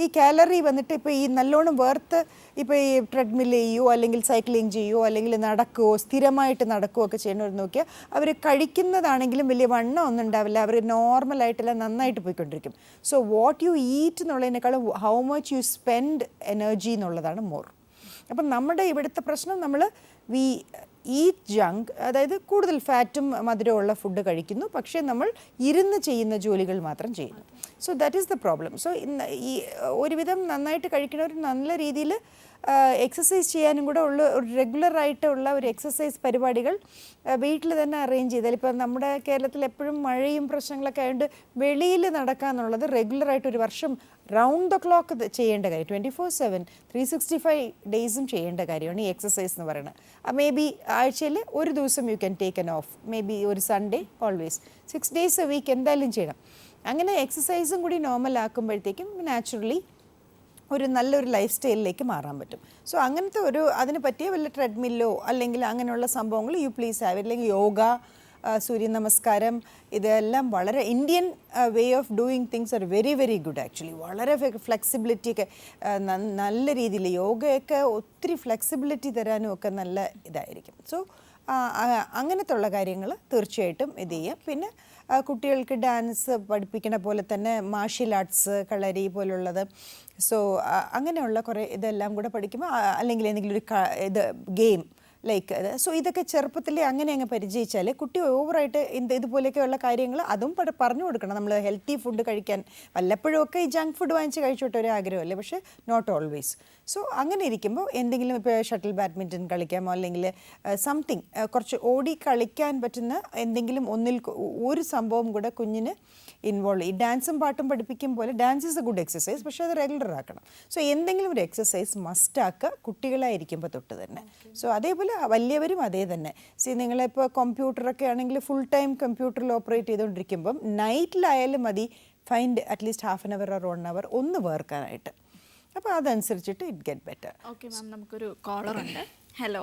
ഈ കാലറി വന്നിട്ട് ഇപ്പോൾ ഈ നല്ലോണം വേർത്ത് ഇപ്പോൾ ഈ ട്രെഡ്മിൽ ചെയ്യുമോ അല്ലെങ്കിൽ സൈക്ലിംഗ് ചെയ്യുമോ അല്ലെങ്കിൽ നടക്കുകയോ സ്ഥിരമായിട്ട് നടക്കുകയോ ഒക്കെ ചെയ്യണമെന്ന് നോക്കിയാൽ അവർ കഴിക്കുന്നതാണെങ്കിലും വലിയ വണ്ണം ഒന്നും ഉണ്ടാവില്ല. അവർ നോർമലായിട്ടെല്ലാം നന്നായിട്ട് പോയിക്കൊണ്ടിരിക്കും. സോ വാട്ട് യു ഈറ്റ് എന്നുള്ളതിനേക്കാളും how much you spend energy എന്നുള്ളതാണ് മോർ. അപ്പം നമ്മുടെ ഇവിടുത്തെ പ്രശ്നം നമ്മൾ വി ഈറ്റ് ജങ്ക്, അതായത് കൂടുതൽ ഫാറ്റും മധുരമുള്ള ഫുഡ് കഴിക്കുന്നു, പക്ഷേ നമ്മൾ ഇരുന്ന് ചെയ്യുന്ന ജോലികൾ മാത്രം ചെയ്യുന്നു. So that is the problem. So ഈ ഒരുവിധം നന്നായിട്ട് കഴിക്കുന്നവർ നല്ല രീതിയിൽ എക്സസൈസ് ചെയ്യാനും കൂടെ ഉള്ള ഒരു റെഗുലറായിട്ടുള്ള ഒരു എക്സസൈസ് പരിപാടികൾ വീട്ടിൽ തന്നെ അറേഞ്ച് ചെയ്താൽ, ഇപ്പോൾ നമ്മുടെ കേരളത്തിൽ എപ്പോഴും മഴയും പ്രശ്നങ്ങളൊക്കെ ആയതുകൊണ്ട് വെളിയിൽ നടക്കുക എന്നുള്ളത് റെഗുലറായിട്ട് ഒരു വർഷം റൗണ്ട് ദ ക്ലോക്ക് ചെയ്യേണ്ട കാര്യം, 24/7 365 ഡേയ്സും ചെയ്യേണ്ട കാര്യമാണ് ഈ എക്സസൈസ് എന്ന് പറയുന്നത്. മേ ബി ആഴ്ചയിൽ ഒരു ദിവസം you can take an off, maybe ഒരു Sunday, always 6 days a week എന്തായാലും ചെയ്യണം. അങ്ങനെ എക്സസൈസും കൂടി നോർമൽ ആക്കുമ്പോഴത്തേക്കും നാച്ചുറലി ഒരു നല്ലൊരു ലൈഫ് സ്റ്റൈലിലേക്ക് മാറാൻ പറ്റും. സോ അങ്ങനത്തെ ഒരു അതിന് പറ്റിയ വല്ല ട്രെഡ്മില്ലോ അല്ലെങ്കിൽ അങ്ങനെയുള്ള സംഭവങ്ങൾ യു പ്ലീസ് ഹാവ്. അല്ലെങ്കിൽ യോഗ, സൂര്യ നമസ്കാരം, ഇതെല്ലാം വളരെ Indian way of doing things are very very good actually. വളരെ ഫ്ലെക്സിബിലിറ്റി ഒക്കെ നല്ല രീതിയിൽ യോഗയൊക്കെ ഒത്തിരി ഫ്ലെക്സിബിലിറ്റി തരാനും ഒക്കെ നല്ല ഇതായിരിക്കും. സോ അങ്ങനത്തെ ഉള്ള കാര്യങ്ങൾ തീർച്ചയായിട്ടും ഇത് ചെയ്യാം. പിന്നെ കുട്ടികൾക്ക് ഡാൻസ് പഠിപ്പിക്കുന്ന പോലെ തന്നെ മാർഷ്യൽ ആർട്സ്, കളരി പോലുള്ളത്, സോ അങ്ങനെയുള്ള കുറേ ഇതെല്ലാം കൂടെ പഠിക്കുമ്പോൾ അല്ലെങ്കിൽ എന്തെങ്കിലും ഒരു ഗെയിം ലൈക്ക് അത്, സോ ഇതൊക്കെ ചെറുപ്പത്തിൽ അങ്ങനെ അങ്ങ് പരിചയിച്ചാൽ കുട്ടി ഓവറായിട്ട് ഇതുപോലെയൊക്കെയുള്ള കാര്യങ്ങൾ അതും പറഞ്ഞു കൊടുക്കണം. നമ്മൾ ഹെൽത്തി ഫുഡ് കഴിക്കാൻ വല്ലപ്പോഴും ഒക്കെ ഈ ജങ്ക് ഫുഡ് വാങ്ങിച്ച് കഴിച്ചോട്ടെ ഒരു ആഗ്രഹമല്ലേ, പക്ഷേ നോട്ട് ഓൾവേസ്. സോ അങ്ങനെ ഇരിക്കുമ്പോൾ എന്തെങ്കിലും ഇപ്പോൾ ഷട്ടിൽ ബാഡ്മിൻ്റൺ കളിക്കാമോ അല്ലെങ്കിൽ സംതിങ് കുറച്ച് ഓടി കളിക്കാൻ പറ്റുന്ന എന്തെങ്കിലും ഒരു സംഭവം കൂടെ കുഞ്ഞിന് ഇൻവോൾവ് ചെയ്യും. ഡാൻസും പാട്ടും പഠിപ്പിക്കും പോലെ dance is A good exercise, പക്ഷേ അത് റെഗുലർ ആക്കണം. സോ എന്തെങ്കിലും ഒരു എക്സസൈസ് മസ്റ്റാക്കുക കുട്ടികളായിരിക്കുമ്പോൾ തൊട്ട് തന്നെ. സോ അതേപോലെ വലിയവരും അതേ തന്നെ. നിങ്ങളിപ്പോൾ കമ്പ്യൂട്ടറൊക്കെ ആണെങ്കിൽ ഫുൾ ടൈം കമ്പ്യൂട്ടറിൽ ഓപ്പറേറ്റ് ചെയ്തുകൊണ്ടിരിക്കുമ്പം നൈറ്റിലായാലും മതി find at least 1/2 hour or 1 hour ഒന്ന് വേർക്കാനായിട്ട്. അപ്പോൾ അതനുസരിച്ചിട്ട് it get better. Okay ma'am, നമുക്കൊരു കോളർ ഉണ്ട്. Hello.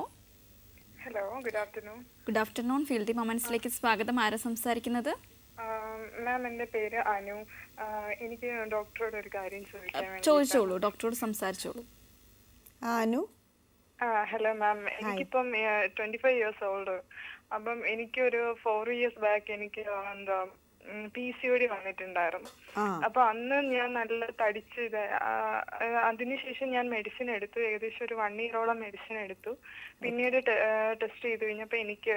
Hello, good afternoon. Good afternoon. Feel the മൊമെന്റ്സിലേക്ക് സ്വാഗതം. ആരാ സംസാരിക്കുന്നത്? മാം, എൻ്റെ പേര് അനു. എനിക്ക് ഡോക്ടറോട് ഒരു കാര്യം ചോദിച്ചോളൂ, ഡോക്ടറോട് സംസാരിച്ചോളൂ. അനു. ഹലോ മാം, എനിക്കിപ്പം 25 years old. അപ്പം എനിക്കൊരു 4 years ബാക്ക് എനിക്ക് എന്താ PCOD വന്നിട്ടുണ്ടായിരുന്നു. അപ്പൊ അന്ന് ഞാൻ നല്ല തടിച്ച് അതിനുശേഷം ഞാൻ മെഡിസിൻ എടുത്തു. ഏകദേശം ഒരു 1 year മെഡിസിൻ എടുത്തു. പിന്നീട് ടെസ്റ്റ് ചെയ്ത് കഴിഞ്ഞപ്പോ എനിക്ക്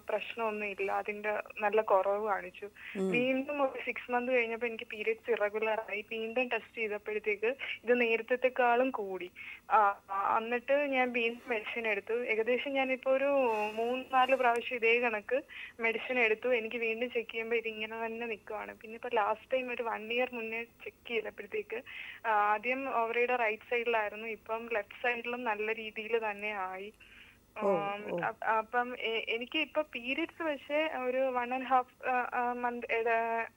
പ്രശ്നമൊന്നും ഇല്ല, അതിന്റെ നല്ല കുറവ് കാണിച്ചു. വീണ്ടും ഒരു 6 months കഴിഞ്ഞപ്പോ എനിക്ക് പീരിയഡ്സ് ഇറഗുലർ ആയി. വീണ്ടും ടെസ്റ്റ് ചെയ്തപ്പോഴത്തേക്ക് ഇത് നേരത്തെക്കാളും കൂടി. എന്നിട്ട് ഞാൻ വീണ്ടും മെഡിസിൻ എടുത്തു. ഏകദേശം ഞാനിപ്പോ ഒരു 3-4 പ്രാവശ്യം ഇതേ കണക്ക് മെഡിസിൻ എടുത്തു. എനിക്ക് വീണ്ടും ചെക്ക് ചെയ്യുമ്പോൾ ഇതിങ്ങനെ തന്നെ നിൽക്കുവാണ്. പിന്നെ ഇപ്പൊ ലാസ്റ്റ് ടൈം ഒരു 1 year മുന്നേ ചെക്ക് ചെയ്തപ്പോഴത്തേക്ക് ആദ്യം ഓവറിയുടെ റൈറ്റ് സൈഡിലായിരുന്നു, ഇപ്പം ലെഫ്റ്റ് സൈഡിലും നല്ല രീതിയിൽ തന്നെ ആയി. അപ്പം എനിക്ക് ഇപ്പൊ പീരിയഡ്സ് പക്ഷേ ഒരു 1.5 month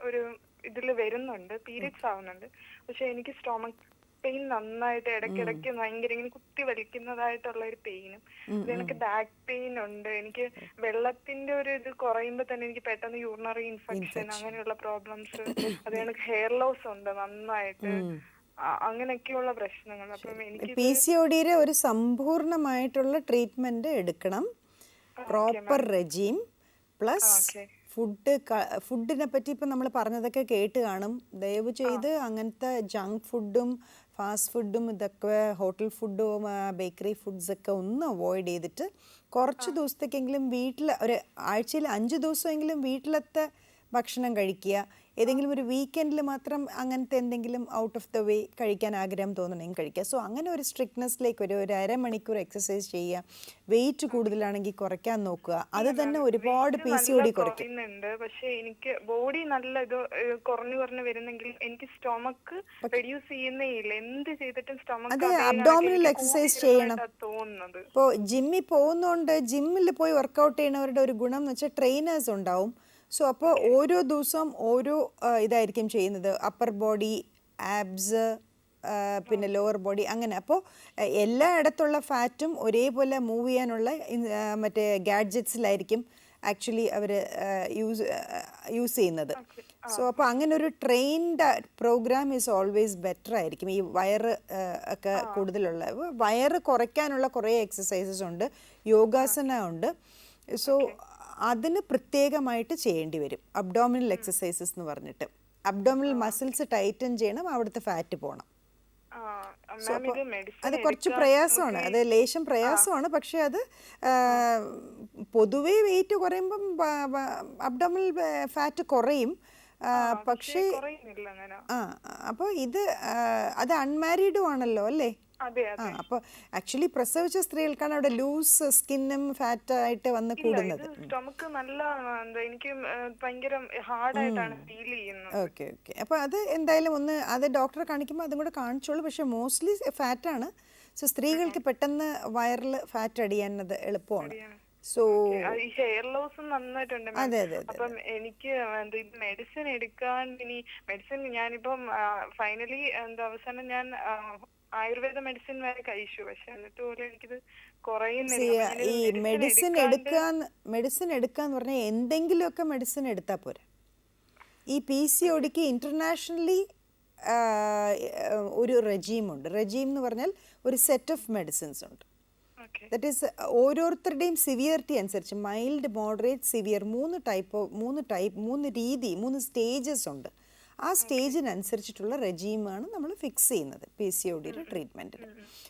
ഒരു ഇതിൽ വരുന്നുണ്ട്, പീരിയഡ്സ് ആവുന്നുണ്ട്. പക്ഷെ എനിക്ക് സ്റ്റൊമക് പെയിൻ നന്നായിട്ട് ഇടയ്ക്കിടയ്ക്ക് ഭയങ്കര ഇങ്ങനെ കുത്തി വലിക്കുന്നതായിട്ടുള്ള ഒരു പെയിനും, എനിക്ക് ബാക്ക് പെയിൻ ഉണ്ട്. എനിക്ക് വെള്ളത്തിന്റെ ഒരു ഇത് കുറയുമ്പോ തന്നെ എനിക്ക് പെട്ടെന്ന് യൂറിനറി ഇൻഫെക്ഷൻ അങ്ങനെയുള്ള പ്രോബ്ലംസ്, അത് എനിക്ക് ഹെയർ ലോസ് ഉണ്ട് നന്നായിട്ട്, അങ്ങനെയൊക്കെയുള്ള പ്രശ്നങ്ങൾ. അപ്പം എനിക്ക് PCOD ഒരു സമ്പൂർണമായിട്ടുള്ള ട്രീറ്റ്മെന്റ് എടുക്കണം. പ്രോപ്പർ റെജീം പ്ലസ് ഫുഡിനെ പറ്റി ഇപ്പം നമ്മൾ പറഞ്ഞതൊക്കെ കേട്ട് കാണും. ദയവ് ചെയ്ത് അങ്ങനത്തെ ജങ്ക് ഫുഡും ഫാസ്റ്റ് ഫുഡും ഇതൊക്കെ ഹോട്ടൽ ഫുഡും ബേക്കറി ഫുഡ്സൊക്കെ ഒന്ന് അവോയ്ഡ് ചെയ്തിട്ട് കുറച്ച് ദിവസത്തേക്കെങ്കിലും വീട്ടിൽ ഒരു ആഴ്ചയിൽ 5 ദിവസമെങ്കിലും വീട്ടിലത്തെ ഭക്ഷണം കഴിക്കുക. ഏതെങ്കിലും ഒരു വീക്കെൻഡിൽ മാത്രം അങ്ങനത്തെ എന്തെങ്കിലും ഔട്ട് ഓഫ് ദ വേ കഴിക്കാൻ ആഗ്രഹം തോന്നണമെങ്കിൽ കഴിക്കുക. സോ അങ്ങനെ ഒരു സ്ട്രിക്ട്നെസ്സിലേക്ക് ഒരു അരമണിക്കൂർ എക്സസൈസ് ചെയ്യുക. വെയിറ്റ് കൂടുതലാണെങ്കിൽ കുറയ്ക്കാൻ നോക്കുക. അത് തന്നെ ഒരുപാട് PCOD കുറയ്ക്കും. പക്ഷേ എനിക്ക് ബോഡി നല്ല ഇത് കുറഞ്ഞു വരുന്നെങ്കിൽ എനിക്ക് സ്റ്റൊമക്ക് റെഡ്യൂസ് ചെയ്യുന്നേ ഇല്ല. എന്ത് ചെയ്തിട്ടും സ്റ്റൊമക്ക് അത് അബ്ഡോമിനൽ എക്സസൈസ് ചെയ്യണം. തോന്നുന്നത്. ഇപ്പോൾ ജിമ്മിൽ പോകുന്നതുകൊണ്ട് ജിമ്മിൽ പോയി വർക്കൗട്ട് ചെയ്യുന്നവരുടെ ഒരു ഗുണം എന്ന് വെച്ചാൽ ട്രെയിനേഴ്സ് ഉണ്ടാവും. സോ അപ്പോൾ ഓരോ ദിവസവും ഓരോ ഇതായിരിക്കും ചെയ്യുന്നത്. അപ്പർ ബോഡി, ആബ്സ്, പിന്നെ ലോവർ ബോഡി, അങ്ങനെ. അപ്പോൾ എല്ലായിടത്തുള്ള ഫാറ്റും ഒരേപോലെ മൂവ് ചെയ്യാനുള്ള മറ്റേ ഗാഡ്ജറ്റ്സിലായിരിക്കും ആക്ച്വലി അവർ യൂസ് ചെയ്യുന്നത്. സോ അപ്പോൾ അങ്ങനെ ഒരു trained programme is always better ആയിരിക്കും. ഈ വയറ് ഒക്കെ കൂടുതലുള്ള വയറ് കുറയ്ക്കാനുള്ള കുറേ എക്സസൈസസ് ഉണ്ട്, യോഗാസന ഉണ്ട്. സോ അതിന് പ്രത്യേകമായിട്ട് ചെയ്യേണ്ടി വരും. അബ്ഡോമിനൽ എക്സസൈസസ് എന്ന് പറഞ്ഞിട്ട് അബ്ഡോമിനൽ മസിൽസ് ടൈറ്റൻ ചെയ്യണം, അവിടുത്തെ ഫാറ്റ് പോകണം. സോ അപ്പോൾ അത് കുറച്ച് പ്രയാസമാണ്, അത് ലേശം പ്രയാസമാണ്. പക്ഷെ അത് പൊതുവേ വെയിറ്റ് കുറയുമ്പം അബ്ഡോമിനൽ ഫാറ്റ് കുറയും. പക്ഷേ അപ്പോൾ ഇത് അത് അൺമാരീഡും ആണല്ലോ അല്ലേ? അപ്പോൾ ആക്ച്വലി പ്രസവിച്ച സ്ത്രീകൾക്കാണ് അവിടെ ലൂസ് സ്കിന്നും ഫാറ്റ് ആയിട്ട് വന്ന് കൂടുന്നത്. Okay okay. അപ്പോൾ അത് എന്തായാലും ഒന്ന് അത് ഡോക്ടറെ കാണിക്കുമ്പോൾ അതും കൂടെ കാണിച്ചോളൂ. പക്ഷെ മോസ്റ്റ്ലി ഫാറ്റാണ്. സോ സ്ത്രീകൾക്ക് പെട്ടെന്ന് വയറിൽ ഫാറ്റ് അടിയാൻ അത് എളുപ്പമാണ്. സോ ഹെയർ ലോസും നന്നായിട്ടുണ്ട്. അപ്പം എനിക്ക് മെഡിസിൻ എടുക്കാൻ മെഡിസിൻ ഞാനിപ്പം ഫൈനലി അവസാനം ഞാൻ ആയുർവേദ മെഡിസിൻ വരെ കഴിച്ചു. പക്ഷെ എന്നിട്ട് പോലും എനിക്കിത് കുറയുന്നില്ല. ഈ മെഡിസിൻ എടുക്കാന്ന് പറഞ്ഞാൽ എന്തെങ്കിലുമൊക്കെ മെഡിസിൻ എടുത്താൽ പോരാ. ഈ PCODക്ക് ഇന്റർനാഷണലി ഒരു റെജീമുണ്ട്. റെജീം എന്ന് പറഞ്ഞാൽ ഒരു സെറ്റ് ഓഫ് മെഡിസിൻസ് ഉണ്ട്. ദാറ്റ് ഈസ് ഓരോരുത്തരുടെയും സിവിയറിറ്റി അനുസരിച്ച് മൈൽഡ്, മോഡറേറ്റ്, സിവിയർ, മൂന്ന് സ്റ്റേജസ് ഉണ്ട്. ആ സ്റ്റേജിനനുസരിച്ചിട്ടുള്ള റെജീമാണ് നമ്മൾ ഫിക്സ് ചെയ്യുന്നത് PCODയുടെ ട്രീറ്റ്മെൻറ്റിൽ.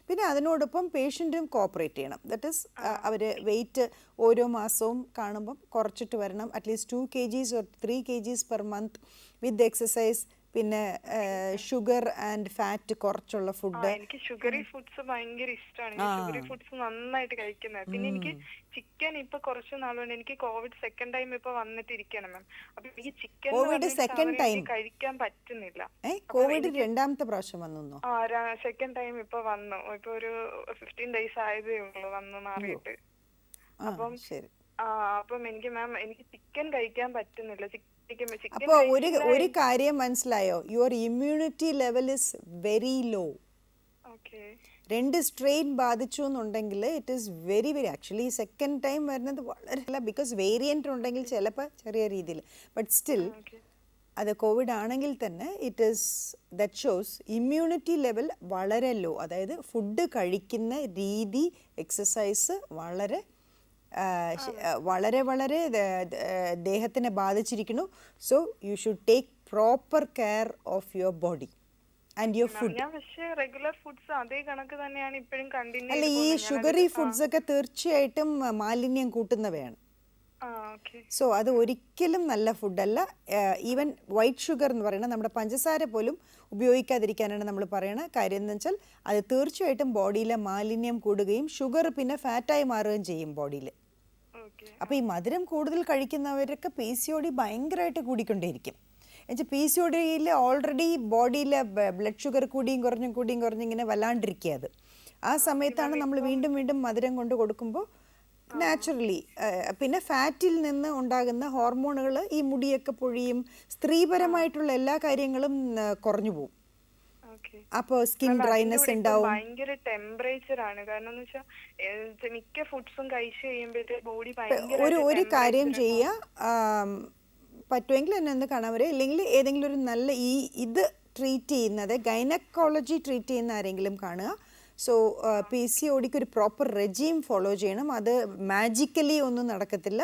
പിന്നെ അതിനോടൊപ്പം പേഷ്യൻറ്റും കോപ്പറേറ്റ് ചെയ്യണം. ദാറ്റ് ഈസ് അവർ വെയിറ്റ് ഓരോ മാസവും കാണുമ്പം കുറച്ചിട്ട് വരണം. At least 2 kgs or 3 kgs per month with exercise. പിന്നെ ഷുഗർ ആൻഡ് ഫാറ്റ് കുറച്ചുള്ള ഫുഡ്. എനിക്ക് ഷുഗറി ഫുഡ്സ് ഭയങ്കര ഇഷ്ടമാണ്. ഷുഗറി ഫുഡ്സ് നന്നായിട്ട് കഴിക്കുന്നത്. പിന്നെ എനിക്ക് ചിക്കൻ ഇപ്പൊ കുറച്ച് നാളുകൊണ്ട് എനിക്ക് കോവിഡ് സെക്കൻഡ് ടൈം ഇപ്പൊ വന്നിട്ടിരിക്കണം മാം. അപ്പൊ എനിക്ക് ചിക്കൻ കഴിക്കാൻ പറ്റുന്നില്ല. കോവിഡ് രണ്ടാമത്തെ പ്രാവശ്യം വന്നു? സെക്കൻഡ് ടൈം ഇപ്പൊ വന്നു. ഇപ്പൊ ഒരു 15 days ആയതേ ഉള്ളൂ വന്നു മാറിയിട്ട്. അപ്പം എനിക്ക് മാം എനിക്ക് ചിക്കൻ കഴിക്കാൻ പറ്റുന്നില്ല. അപ്പൊ ഒരു കാര്യം മനസ്സിലായോ? Your immunity level is very low. 2 strain ബാധിച്ചു എന്നുണ്ടെങ്കിൽ it is very actually second time വരുന്നത് വളരെ ബിക്കോസ് വേരിയന്റ് ഉണ്ടെങ്കിൽ ചിലപ്പോൾ ചെറിയ രീതിയിൽ, ബട്ട് സ്റ്റിൽ അത് കോവിഡ് ആണെങ്കിൽ തന്നെ it is that shows immunity level വളരെ ലോ. അതായത് ഫുഡ് കഴിക്കുന്ന രീതി, എക്സസൈസ് വളരെ വളരെ ദേഹത്തിനെ ബാധിച്ചിരിക്കുന്നു. So you should take proper care of your body and your food. അല്ല, ഈ ഷുഗറി ഫുഡ്സ് ഒക്കെ തീർച്ചയായിട്ടും മാലിന്യം കൂട്ടുന്നവയാണ്. സോ അത് ഒരിക്കലും നല്ല ഫുഡല്ല. ഈവൻ വൈറ്റ് ഷുഗർ എന്ന് പറയുന്നത് നമ്മുടെ പഞ്ചസാര പോലും ഉപയോഗിക്കാതിരിക്കാനാണ് നമ്മൾ പറയുന്നത്. കാര്യം എന്ന് വെച്ചാൽ അത് തീർച്ചയായിട്ടും ബോഡിയിലെ മാലിന്യം കൂടുകയും ഷുഗർ പിന്നെ ഫാറ്റായി മാറുകയും ചെയ്യും ബോഡിയിൽ. അപ്പോൾ ഈ മധുരം കൂടുതൽ കഴിക്കുന്നവരൊക്കെ PCOD ഭയങ്കരമായിട്ട് കൂടിക്കൊണ്ടേയിരിക്കും. എന്നുവെച്ചാൽ PCODയിൽ ഓൾറെഡി ബോഡിയിലെ ബ്ലഡ് ഷുഗർ കൂടിയും കുറഞ്ഞിങ്ങനെ വല്ലാണ്ടിരിക്കുക. അത് ആ സമയത്താണ് നമ്മൾ വീണ്ടും മധുരം കൊണ്ട് കൊടുക്കുമ്പോൾ നാച്ചുറലി പിന്നെ ഫാറ്റിൽ നിന്ന് ഉണ്ടാകുന്ന ഹോർമോണുകൾ ഈ മുടിയൊക്കെ പൊഴിയും, സ്ത്രീപരമായിട്ടുള്ള എല്ലാ കാര്യങ്ങളും കുറഞ്ഞു പോകും. അപ്പോൾ സ്കിൻ ഡ്രൈനെസ് ഉണ്ടാവും. ഭയങ്കര ടെമ്പറേച്ചർ ആണ്. കാരണം എന്ന് വെച്ചാൽ മിക്ക ഫുഡ്സും കഴിച്ചു കഴിയുമ്പോഴത്തെ ബോഡി ഒരു കാര്യം ചെയ്യുക, പറ്റുമെങ്കിൽ എന്നെ ഒന്ന് കാണാൻ വരും. ഇല്ലെങ്കിൽ ഏതെങ്കിലും ഒരു നല്ല ഇത് ട്രീറ്റ് ചെയ്യുന്നത് ഗൈനക്കോളജി ട്രീറ്റ് ചെയ്യുന്ന ആരെങ്കിലും കാണുക. സോ PCODക്ക് ഒരു പ്രോപ്പർ റെജീം ഫോളോ ചെയ്യണം. അത് മാജിക്കലി ഒന്നും നടക്കത്തില്ല.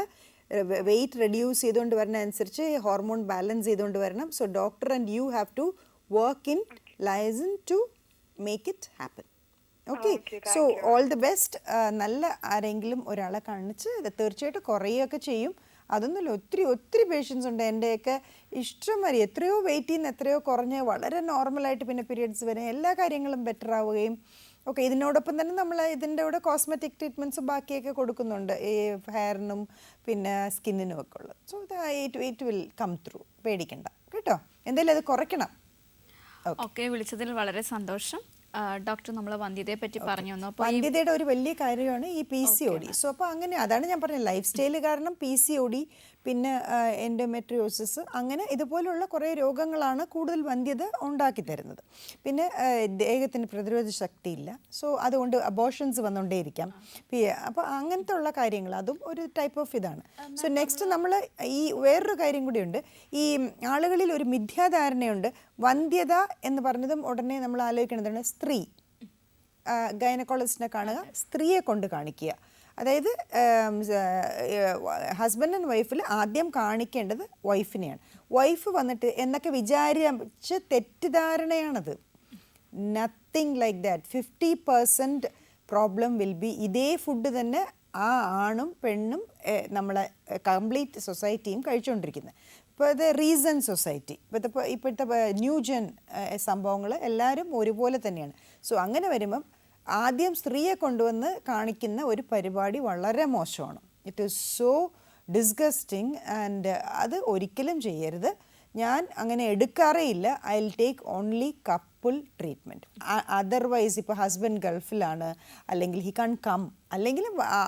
വെയിറ്റ് റെഡ്യൂസ് ചെയ്തുകൊണ്ട് വരുന്ന അനുസരിച്ച് ഹോർമോൺ ബാലൻസ് ചെയ്തുകൊണ്ട് വരണം. So doctor and you have to work in liaison to make it happen. Okay, so all the best. നല്ല ആരെങ്കിലും ഒരാളെ കാണിച്ച് തീർച്ചയായിട്ടും കുറയുകയൊക്കെ ചെയ്യും. അതൊന്നുമില്ല, ഒത്തിരി പേഷ്യൻസ് ഉണ്ട് എൻ്റെയൊക്കെ ഇഷ്ടംമാതിരി, എത്രയോ വെയിറ്റ് ചെയ്യുന്ന എത്രയോ കുറഞ്ഞ് വളരെ നോർമലായിട്ട് പിന്നെ പീരിയഡ്സ് വരെ എല്ലാ കാര്യങ്ങളും ബെറ്റർ ആവുകയും ഓക്കെ. ഇതിനോടൊപ്പം തന്നെ നമ്മൾ ഇതിൻ്റെ കൂടെ കോസ്മെറ്റിക് ട്രീറ്റ്മെൻറ്റ്സ് ബാക്കിയൊക്കെ കൊടുക്കുന്നുണ്ട്, ഈ ഹെയറിനും പിന്നെ സ്കിന്നിനും ഒക്കെ ഉള്ളത്. So it will come through, പേടിക്കണ്ട കേട്ടോ. എന്തായാലും അത് കുറയ്ക്കണം. ഓക്കെ, വിളിച്ചതിൽ വളരെ സന്തോഷം. ഡോക്ടർ നമ്മൾ വന്ധ്യതയെ പറ്റി പറഞ്ഞു തന്നു. അപ്പോൾ വന്ധ്യതയുടെ ഒരു വലിയ കാര്യമാണ് ഈ PCOD. സോ അപ്പോൾ അങ്ങനെ അതാണ് ഞാൻ പറഞ്ഞത്, ലൈഫ് സ്റ്റൈൽ കാരണം PCOD, പിന്നെ എൻഡോമെട്രിയോസിസ്, അങ്ങനെ ഇതുപോലുള്ള കുറേ രോഗങ്ങളാണ് കൂടുതൽ വന്ധ്യത ഉണ്ടാക്കി തരുന്നത്. പിന്നെ ദേഹത്തിന് പ്രതിരോധ ശക്തിയില്ല, സോ അതുകൊണ്ട് അബോർഷൻസ് വന്നുകൊണ്ടേയിരിക്കാം. അപ്പോൾ അങ്ങനത്തെ ഉള്ള കാര്യങ്ങൾ അതും ഒരു ടൈപ്പ് ഓഫ് ഇതാണ്. സോ നെക്സ്റ്റ് നമ്മൾ ഈ വേറൊരു കാര്യം കൂടിയുണ്ട്, ഈ ആളുകളിൽ ഒരു മിഥ്യാധാരണയുണ്ട്. വന്ധ്യത എന്ന് പറഞ്ഞതും ഉടനെ നമ്മൾ ആലോചിക്കേണ്ടതാണ് സ്ത്രീ, ഗൈനക്കോളജിസ്റ്റിനെ കാണുക, സ്ത്രീയെ കൊണ്ട് കാണിക്കുക. അതായത് ഹസ്ബൻഡ് ആൻഡ് വൈഫിൽ ആദ്യം കാണിക്കേണ്ടത് വൈഫിനെയാണ്. വൈഫ് വന്നിട്ട് എന്നൊക്കെ വിചാരിച്ച് തെറ്റിദ്ധാരണയാണത്. Nothing like that. 50% problem will be ഇതേ ഫുഡ് തന്നെ ആ ആണും പെണ്ണും നമ്മളെ കംപ്ലീറ്റ് സൊസൈറ്റിയും കഴിച്ചുകൊണ്ടിരിക്കുന്നത്. ഇപ്പോൾ ഇത് റീസൺ സൊസൈറ്റി, ഇപ്പോഴത്തെ ന്യൂ ജെൻ സംഭവങ്ങൾ എല്ലാവരും ഒരുപോലെ തന്നെയാണ്. സോ അങ്ങനെ വരുമ്പം ആദ്യം സ്ത്രീയെ കൊണ്ടുവന്ന് കാണിക്കുന്ന ഒരു പരിപാടി വളരെ മോശമാണ്. It is so disgusting and അത് ഒരിക്കലും ചെയ്യരുത്. ഞാൻ അങ്ങനെ എടുക്കാറേ ഇല്ല. I will take only couple treatment. Otherwise ഇപ്പോൾ ഹസ്ബൻഡ് ഗൾഫിലാണ്, അല്ലെങ്കിൽ ഹി കാൺ കം, അല്ലെങ്കിൽ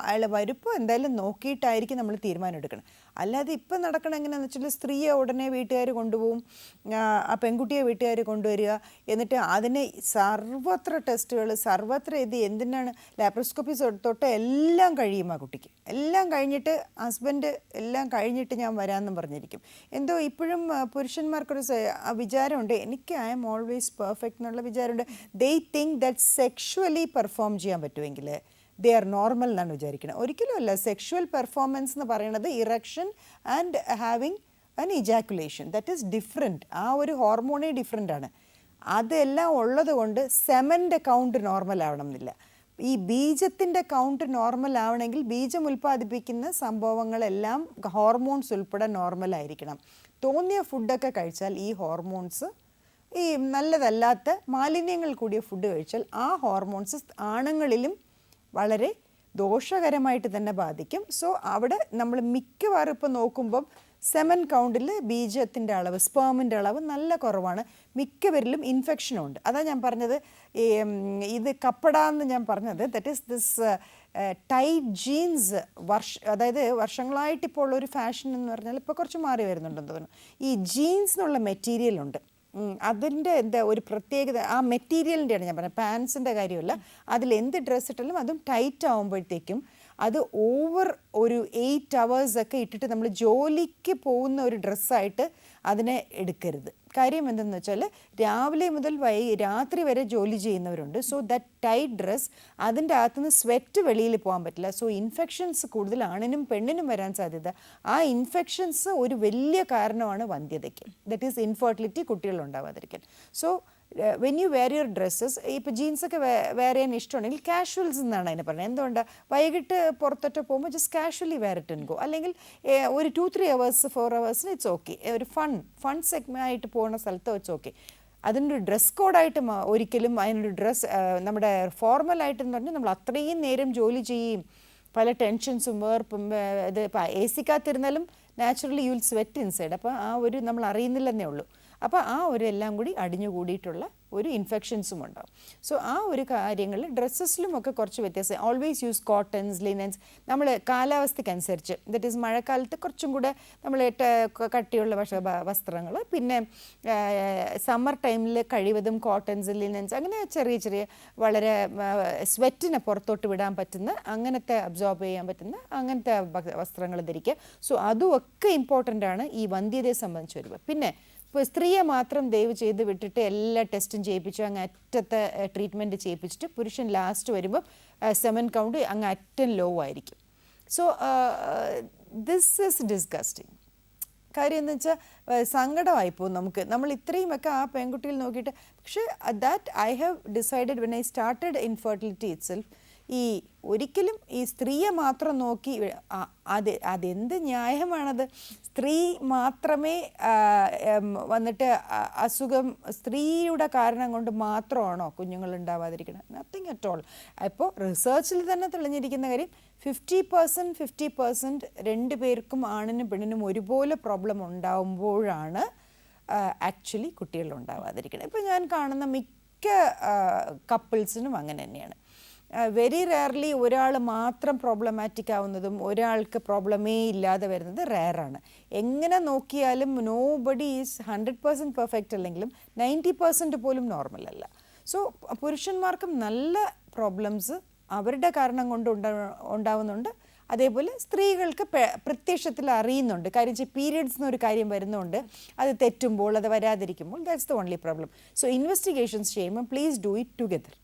അയാൾ വരുമ്പോൾ എന്തായാലും നോക്കിയിട്ടായിരിക്കും നമ്മൾ തീരുമാനം എടുക്കണം. അല്ലാതെ ഇപ്പം നടക്കണം എങ്ങനെയാണെന്ന് വെച്ചാൽ സ്ത്രീയെ ഉടനെ വീട്ടുകാർ കൊണ്ടുപോകും, ആ പെൺകുട്ടിയെ വീട്ടുകാർ കൊണ്ടുവരിക, എന്നിട്ട് അതിന് സർവത്ര ടെസ്റ്റുകൾ, സർവത്ര ഇത് എന്തിനാണ് ലാപ്രോസ്കോപ്പി തൊട്ട് എല്ലാം കഴിയും ആ കുട്ടിക്ക്. എല്ലാം കഴിഞ്ഞിട്ട് ഹസ്ബൻഡ് എല്ലാം കഴിഞ്ഞിട്ട് ഞാൻ വരാമെന്നും പറഞ്ഞിരിക്കും. എന്തോ ഇപ്പോഴും പുരുഷന്മാർക്കൊരു വിചാരമുണ്ട്, എനിക്ക് ഐ എം ഓൾവേസ് പെർഫെക്റ്റ് എന്നുള്ള വിചാരമുണ്ട്. They think that sexually perform ചെയ്യാൻ പറ്റുമെങ്കിൽ ദേ ആർ നോർമൽ എന്നാണ് വിചാരിക്കുന്നത്. ഒരിക്കലും അല്ല. സെക്ഷുവൽ പെർഫോമൻസ് എന്ന് പറയുന്നത് erection and having an ejaculation, that is different. ആ ഒരു ഹോർമോണേ ഡിഫറെൻ്റ് ആണ്. അതെല്ലാം ഉള്ളത് കൊണ്ട് സെമൻ്റെ കൗണ്ട് നോർമൽ ആവണം എന്നില്ല. ഈ ബീജത്തിൻ്റെ കൗണ്ട് നോർമൽ ആവണമെങ്കിൽ ബീജം ഉൽപ്പാദിപ്പിക്കുന്ന സംഭവങ്ങളെല്ലാം ഹോർമോൺസ് ഉൾപ്പെടെ നോർമലായിരിക്കണം. തോന്നിയ ഫുഡൊക്കെ കഴിച്ചാൽ ഈ ഹോർമോൺസ്, ഈ നല്ലതല്ലാത്ത മാലിന്യങ്ങൾ കൂടിയ ഫുഡ് കഴിച്ചാൽ ആ ഹോർമോൺസ് ആണുങ്ങളിലും വളരെ ദോഷകരമായിട്ട് തന്നെ ബാധിക്കും. സോ അവിടെ നമ്മൾ മിക്കവാറും ഇപ്പോൾ നോക്കുമ്പം സെമൻ കൗണ്ടിൽ ബീജത്തിൻ്റെ അളവ്, സ്പേമിൻ്റെ അളവ് നല്ല കുറവാണ്. മിക്കവരിലും ഇൻഫെക്ഷനും ഉണ്ട്. അതാണ് ഞാൻ പറഞ്ഞത്, ഇത് കപ്പടാന്ന് ഞാൻ പറഞ്ഞത്. That is this tight jeans. അതായത് വർഷങ്ങളായിട്ട് ഇപ്പോൾ ഉള്ളൊരു ഫാഷൻ എന്ന് പറഞ്ഞാൽ ഇപ്പോൾ കുറച്ച് മാറി വരുന്നുണ്ടെന്ന് തോന്നുന്നു. ഈ ജീൻസ് എന്നുള്ള മെറ്റീരിയലുണ്ട്, അതിൻ്റെ എന്താ ഒരു പ്രത്യേകത, ആ മെറ്റീരിയലിൻ്റെയാണ് ഞാൻ പറഞ്ഞത്, പാൻസിൻ്റെ കാര്യമല്ല. അതിൽ എന്ത് ഡ്രസ്സ് ഇട്ടാലും അതും ടൈറ്റ് ആകുമ്പോഴത്തേക്കും അത് ഓവർ ഒരു 8 hours ഒക്കെ ഇട്ടിട്ട് നമ്മൾ ജോലിക്ക് പോകുന്ന ഒരു ഡ്രസ്സായിട്ട് അതിനെ എടുക്കരുത്. കാര്യം എന്തെന്ന് വെച്ചാൽ രാവിലെ മുതൽ രാത്രി വരെ ജോലി ചെയ്യുന്നവരുണ്ട്. സോ ദാറ്റ് ടൈറ്റ് ഡ്രസ്, അതിൻ്റെ അകത്തുനിന്ന് സ്വെറ്റ് വെളിയിൽ പോകാൻ പറ്റില്ല. സോ ഇൻഫെക്ഷൻസ് കൂടുതൽ ആണിനും പെണ്ണിനും വരാൻ സാധ്യത. ആ ഇൻഫെക്ഷൻസ് ഒരു വലിയ കാരണമാണ് വന്ധ്യതയ്ക്ക്. ദറ്റ് ഈസ് ഇൻഫെർട്ടിലിറ്റി, കുട്ടികളുണ്ടാവാതിരിക്കാൻ. So when you wear your dresses, ഇപ്പോൾ ജീൻസൊക്കെ വെയർ ചെയ്യാൻ ഇഷ്ടമുണ്ടെങ്കിൽ കാഷ്വൽസ് എന്നാണ് അതിനെ പറയുന്നത്. എന്തുകൊണ്ടാണ്? വൈകിട്ട് പുറത്തോട്ട് പോകുമ്പോൾ just casually wear it and go. അല്ലെങ്കിൽ ഒരു 2-3 hours 4 hours ഇറ്റ്സ് ഓക്കെ. ഒരു ഫൺ സെഗ്മെൻ്റായിട്ട് പോകുന്ന സ്ഥലത്ത് വെച്ച് ഓക്കെ. അതിനൊരു ഡ്രസ് കോഡായിട്ട് ഒരിക്കലും അതിനൊരു ഡ്രസ്സ് നമ്മുടെ ഫോർമലായിട്ടെന്ന് പറഞ്ഞാൽ നമ്മൾ അത്രയും നേരം ജോലി ചെയ്യും, പല ടെൻഷൻസും വേർപ്പും. ഇത് ഇപ്പോൾ AC കാത്തിരുന്നാലും naturally you will sweat inside. അപ്പോൾ ആ ഒരു നമ്മൾ അറിയുന്നില്ലെന്നേ ഉള്ളൂ. അപ്പോൾ ആ ഒരു എല്ലാം കൂടി അടിഞ്ഞു കൂടിയിട്ടുള്ള ഒരു ഇൻഫെക്ഷൻസും ഉണ്ടാവും. സോ ആ ഒരു കാര്യങ്ങൾ ഡ്രസ്സസിലും ഒക്കെ കുറച്ച് വ്യത്യാസം. Always use cottons, linens. നമ്മൾ കാലാവസ്ഥയ്ക്കനുസരിച്ച്, ദറ്റ് ഈസ് മഴക്കാലത്ത് കുറച്ചും കൂടെ നമ്മൾ കട്ടിയുള്ള വസ്ത്രങ്ങൾ, പിന്നെ സമ്മർ ടൈമിൽ കഴിവതും കോട്ടൺസ്, ലിനൻസ്, അങ്ങനെ ചെറിയ ചെറിയ വളരെ സ്വെറ്റിനെ പുറത്തോട്ട് വിടാൻ പറ്റുന്ന, അങ്ങനത്തെ അബ്സോർബ് ചെയ്യാൻ പറ്റുന്ന അങ്ങനത്തെ വസ്ത്രങ്ങൾ ധരിക്കുക. സോ അതുമൊക്കെ ഇമ്പോർട്ടൻ്റ് ആണ് ഈ വന്ധ്യതയെ സംബന്ധിച്ച് വരുമ്പോൾ. പിന്നെ ഇപ്പോൾ സ്ത്രീയെ മാത്രം ദയവ് ചെയ്ത് വിട്ടിട്ട് എല്ലാ ടെസ്റ്റും ചെയ്യിപ്പിച്ചു അങ്ങ് അറ്റത്തെ ട്രീറ്റ്മെൻറ്റ് ചെയ്യിപ്പിച്ചിട്ട് പുരുഷൻ ലാസ്റ്റ് വരുമ്പോൾ സെമൻ കൗണ്ട് അങ്ങ് അറ്റം ലോ ആയിരിക്കും. So this is disgusting. കാര്യം എന്ന് വെച്ചാൽ സങ്കടമായിപ്പോൾ നമ്മൾ ഇത്രയുമൊക്കെ ആ പെൺകുട്ടിയിൽ നോക്കിയിട്ട്. പക്ഷേ that I have decided when I started infertility itself, ഈ ഒരിക്കലും ഈ സ്ത്രീയെ മാത്രം നോക്കി അതെന്ത് ന്യായമാണത്? സ്ത്രീ മാത്രമേ വന്നിട്ട് അസുഖം സ്ത്രീയുടെ കാരണം കൊണ്ട് മാത്രമാണോ കുഞ്ഞുങ്ങൾ ഉണ്ടാവാതിരിക്കുന്നത്? Nothing at all. ഇപ്പോൾ റിസർച്ചിൽ തന്നെ തെളിഞ്ഞിരിക്കുന്ന കാര്യം 50% രണ്ടു പേർക്കും ആണിനും പെണ്ണിനും ഒരുപോലെ പ്രോബ്ലം ഉണ്ടാവുമ്പോഴാണ് ആക്ച്വലി കുട്ടികൾ ഉണ്ടാവാതിരിക്കുന്നത്. ഇപ്പോൾ ഞാൻ കാണുന്ന മിക്ക കപ്പിൾസിനും അങ്ങനെ തന്നെയാണ്. വെരി റെയർലി ഒരാൾ മാത്രം പ്രോബ്ലമാറ്റിക് ആവുന്നതും ഒരാൾക്ക് പ്രോബ്ലമേ ഇല്ലാതെ വരുന്നത് റെയറാണ്. എങ്ങനെ നോക്കിയാലും നോ ബഡി ഈസ് 100% പെർഫെക്റ്റ് അല്ലെങ്കിലും 90% പോലും നോർമൽ അല്ല. സോ പുരുഷന്മാർക്കും നല്ല പ്രോബ്ലംസ് അവരുടെ കാരണം കൊണ്ട് ഉണ്ടാവുന്നുണ്ട്. അതേപോലെ സ്ത്രീകൾക്ക് പ്രത്യക്ഷത്തിൽ അറിയുന്നുണ്ട്. കാര്യം പീരിയഡ്സ് എന്നൊരു കാര്യം വരുന്നുണ്ട്, അത് തെറ്റുമ്പോൾ അത് വരാതിരിക്കുമ്പോൾ that's the only problem. So investigations ചെയ്യുമ്പോൾ പ്ലീസ് ഡു ഇറ്റ് ടുഗെദർ.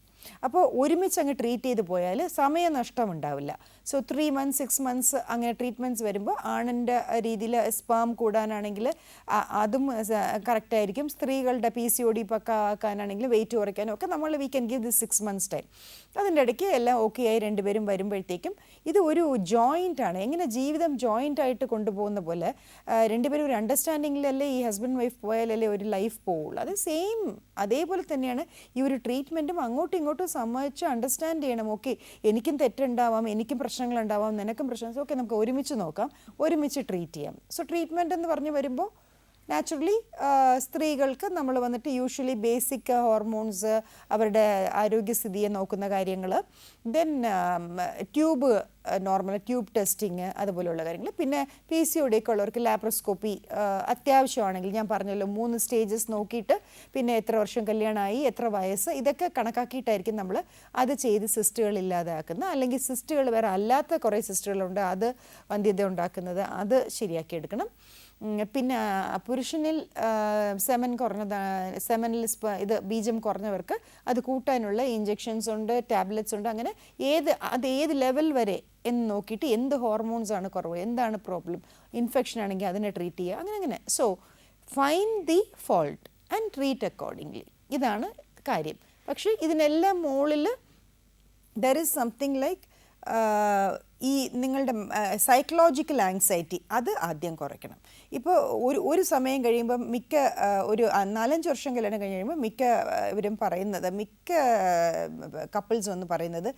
അപ്പോൾ ഒരുമിച്ച് അങ്ങ് ട്രീറ്റ് ചെയ്ത് പോയാൽ സമയനഷ്ടം ഉണ്ടാവില്ല. സോ 3 months 6 months അങ്ങനെ ട്രീറ്റ്മെൻറ്റ്സ് വരുമ്പോൾ ആണിൻ്റെ രീതിയിൽ സ്പാം കൂടാനാണെങ്കിൽ അതും കറക്റ്റായിരിക്കും. സ്ത്രീകളുടെ PCOD പക്കാക്കാനാണെങ്കിലും വെയിറ്റ് കുറയ്ക്കാനും ഒക്കെ നമ്മൾ we can give this 6 months time. അതിൻ്റെ ഇടയ്ക്ക് എല്ലാം ഓക്കെ ആയി രണ്ടുപേരും വരുമ്പോഴത്തേക്കും ഇത് ഒരു ജോയിൻ്റാണ്. എങ്ങനെ ജീവിതം ജോയിൻ്റായിട്ട് കൊണ്ടുപോകുന്ന പോലെ രണ്ടുപേരും ഒരു അണ്ടർസ്റ്റാൻഡിങ്ങിലല്ലേ ഈ ഹസ്ബൻഡ് വൈഫ് പോയാലല്ലേ ഒരു ലൈഫ് പോവുള്ളൂ. അത് സെയിം അതേപോലെ തന്നെയാണ് ഈ ഒരു ട്രീറ്റ്മെൻറ്റും. അങ്ങോട്ടും ഇങ്ങോട്ടും സമ്മതിച്ച് അണ്ടർസ്റ്റാൻഡ് ചെയ്യണം. ഓക്കെ, എനിക്കും തെറ്റുണ്ടാവാം, എനിക്കും പ്രശ്നങ്ങളുണ്ടാവാം, നിനക്കും പ്രശ്നം. ഓക്കെ, നമുക്ക് ഒരുമിച്ച് നോക്കാം, ഒരുമിച്ച് ട്രീറ്റ് ചെയ്യാം. സോ ട്രീറ്റ്മെൻറ്റ് എന്ന് പറഞ്ഞ് വരുമ്പോൾ നാച്ചുറലി സ്ത്രീകൾക്ക് നമ്മൾ വന്നിട്ട് യൂഷ്വലി ബേസിക് ഹോർമോൺസ്, അവരുടെ ആരോഗ്യസ്ഥിതിയെ നോക്കുന്ന കാര്യങ്ങൾ, then tube normal tube testing, അതുപോലെയുള്ള കാര്യങ്ങൾ. പിന്നെ PCOD ഒക്കെ ഉള്ളവർക്ക് ലാപ്രോസ്കോപ്പി അത്യാവശ്യമാണെങ്കിൽ ഞാൻ പറഞ്ഞല്ലോ 3 സ്റ്റേജസ് നോക്കിയിട്ട് പിന്നെ എത്ര വർഷം കല്യാണമായി, എത്ര വയസ്സ്, ഇതൊക്കെ കണക്കാക്കിയിട്ടായിരിക്കും നമ്മൾ അത് ചെയ്ത് സിസ്റ്റുകൾ ഇല്ലാതാക്കുന്നത്. അല്ലെങ്കിൽ സിസ്റ്റുകൾ വേറെ അല്ലാത്ത കുറേ സിസ്റ്റുകളുണ്ട്, അത് വന്ധ്യത ഉണ്ടാക്കുന്നത്, അത് ശരിയാക്കിയെടുക്കണം. പിന്നെ പുരുഷനിൽ സെമനിൽ ഇത് ബീജം കുറഞ്ഞവർക്ക് അത് കൂട്ടാനുള്ള ഇഞ്ചെക്ഷൻസ് ഉണ്ട്, ടാബ്ലറ്റ്സ് ഉണ്ട്. അങ്ങനെ ഏത് ലെവൽ വരെ എന്ന് നോക്കിയിട്ട് എന്ത് ഹോർമോൺസാണ് കുറവ്, എന്താണ് പ്രോബ്ലം, ഇൻഫെക്ഷൻ ആണെങ്കിൽ അതിനെ ട്രീറ്റ് ചെയ്യുക, അങ്ങനെ. So find the fault and treat accordingly. ഇതാണ് കാര്യം. പക്ഷേ ഇതിനെല്ലാം മുകളിൽ ദർ ഈസ് സംതിങ് ലൈക്ക് ഈ നിങ്ങളുടെ സൈക്കോളജിക്കൽ ആങ്സൈറ്റി അത് ആദ്യം കുറയ്ക്കണം. ഇപ്പോൾ ഒരു സമയം കഴിയുമ്പം ഒരു 4-5 വർഷം കല്യാണം കഴിയുമ്പോൾ ഇവരും പറയുന്നത്, മിക്ക കപ്പിൾസ് എന്ന് പറയുന്നത്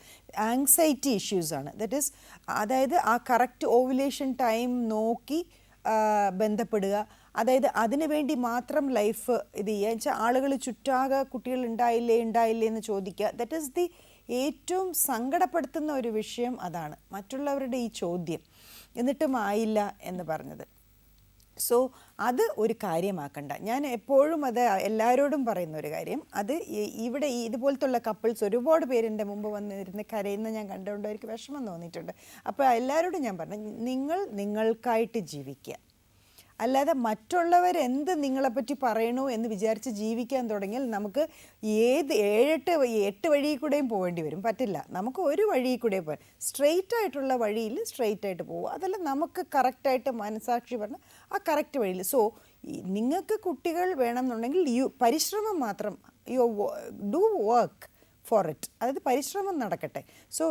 ആങ്സൈറ്റി ഇഷ്യൂസാണ്. ദറ്റ് ഈസ്, അതായത് ആ കറക്റ്റ് ഓവുലേഷൻ ടൈം നോക്കി ബന്ധപ്പെടുക, അതായത് അതിനു വേണ്ടി മാത്രം ലൈഫ് ഇത് ചെയ്യുക. വെച്ചാൽ ആളുകൾ ചുറ്റാകെ കുട്ടികൾ ഉണ്ടായില്ലേ എന്ന് ചോദിക്കുക. ദറ്റ് ഈസ് ദി ഏറ്റവും സങ്കടപ്പെടുത്തുന്ന ഒരു വിഷയം അതാണ്, മറ്റുള്ളവരുടെ ഈ ചോദ്യം, എന്നിട്ടും ആയില്ല എന്ന് പറഞ്ഞത്. സോ അത് ഒരു കാര്യമാക്കണ്ട. ഞാൻ എപ്പോഴും അത് എല്ലാവരോടും പറയുന്ന ഒരു കാര്യം. അത് ഇവിടെ ഇതുപോലത്തുള്ള കപ്പിൾസ് ഒരുപാട് പേരെൻ്റെ മുമ്പ് വന്നിരുന്ന് കരയുന്ന ഞാൻ കണ്ടുകൊണ്ട് എനിക്ക് വിഷമം തോന്നിയിട്ടുണ്ട്. അപ്പോൾ എല്ലാവരോടും ഞാൻ പറഞ്ഞു, നിങ്ങൾ നിങ്ങൾക്കായിട്ട് ജീവിക്കുക, അല്ലാതെ മറ്റുള്ളവരെന്ത് നിങ്ങളെപ്പറ്റി പറയണോ എന്ന് വിചാരിച്ച് ജീവിക്കാൻ തുടങ്ങിയാൽ നമുക്ക് 7-8 വഴിയിൽ കൂടെയും പോകേണ്ടി വരും. പറ്റില്ല. നമുക്ക് ഒരു വഴിയിൽ കൂടെ പോകാൻ, സ്ട്രെയിറ്റ് ആയിട്ടുള്ള വഴിയിൽ സ്ട്രെയിറ്റ് ആയിട്ട് പോകുക. അതല്ല, നമുക്ക് കറക്റ്റായിട്ട് മനസാക്ഷി പറഞ്ഞ ആ കറക്റ്റ് വഴിയിൽ. സോ നിങ്ങൾക്ക് കുട്ടികൾ വേണമെന്നുണ്ടെങ്കിൽ പരിശ്രമം മാത്രം, ഡു വർക്ക് ഫോർ ഇറ്റ്, അതായത് പരിശ്രമം നടക്കട്ടെ. സോ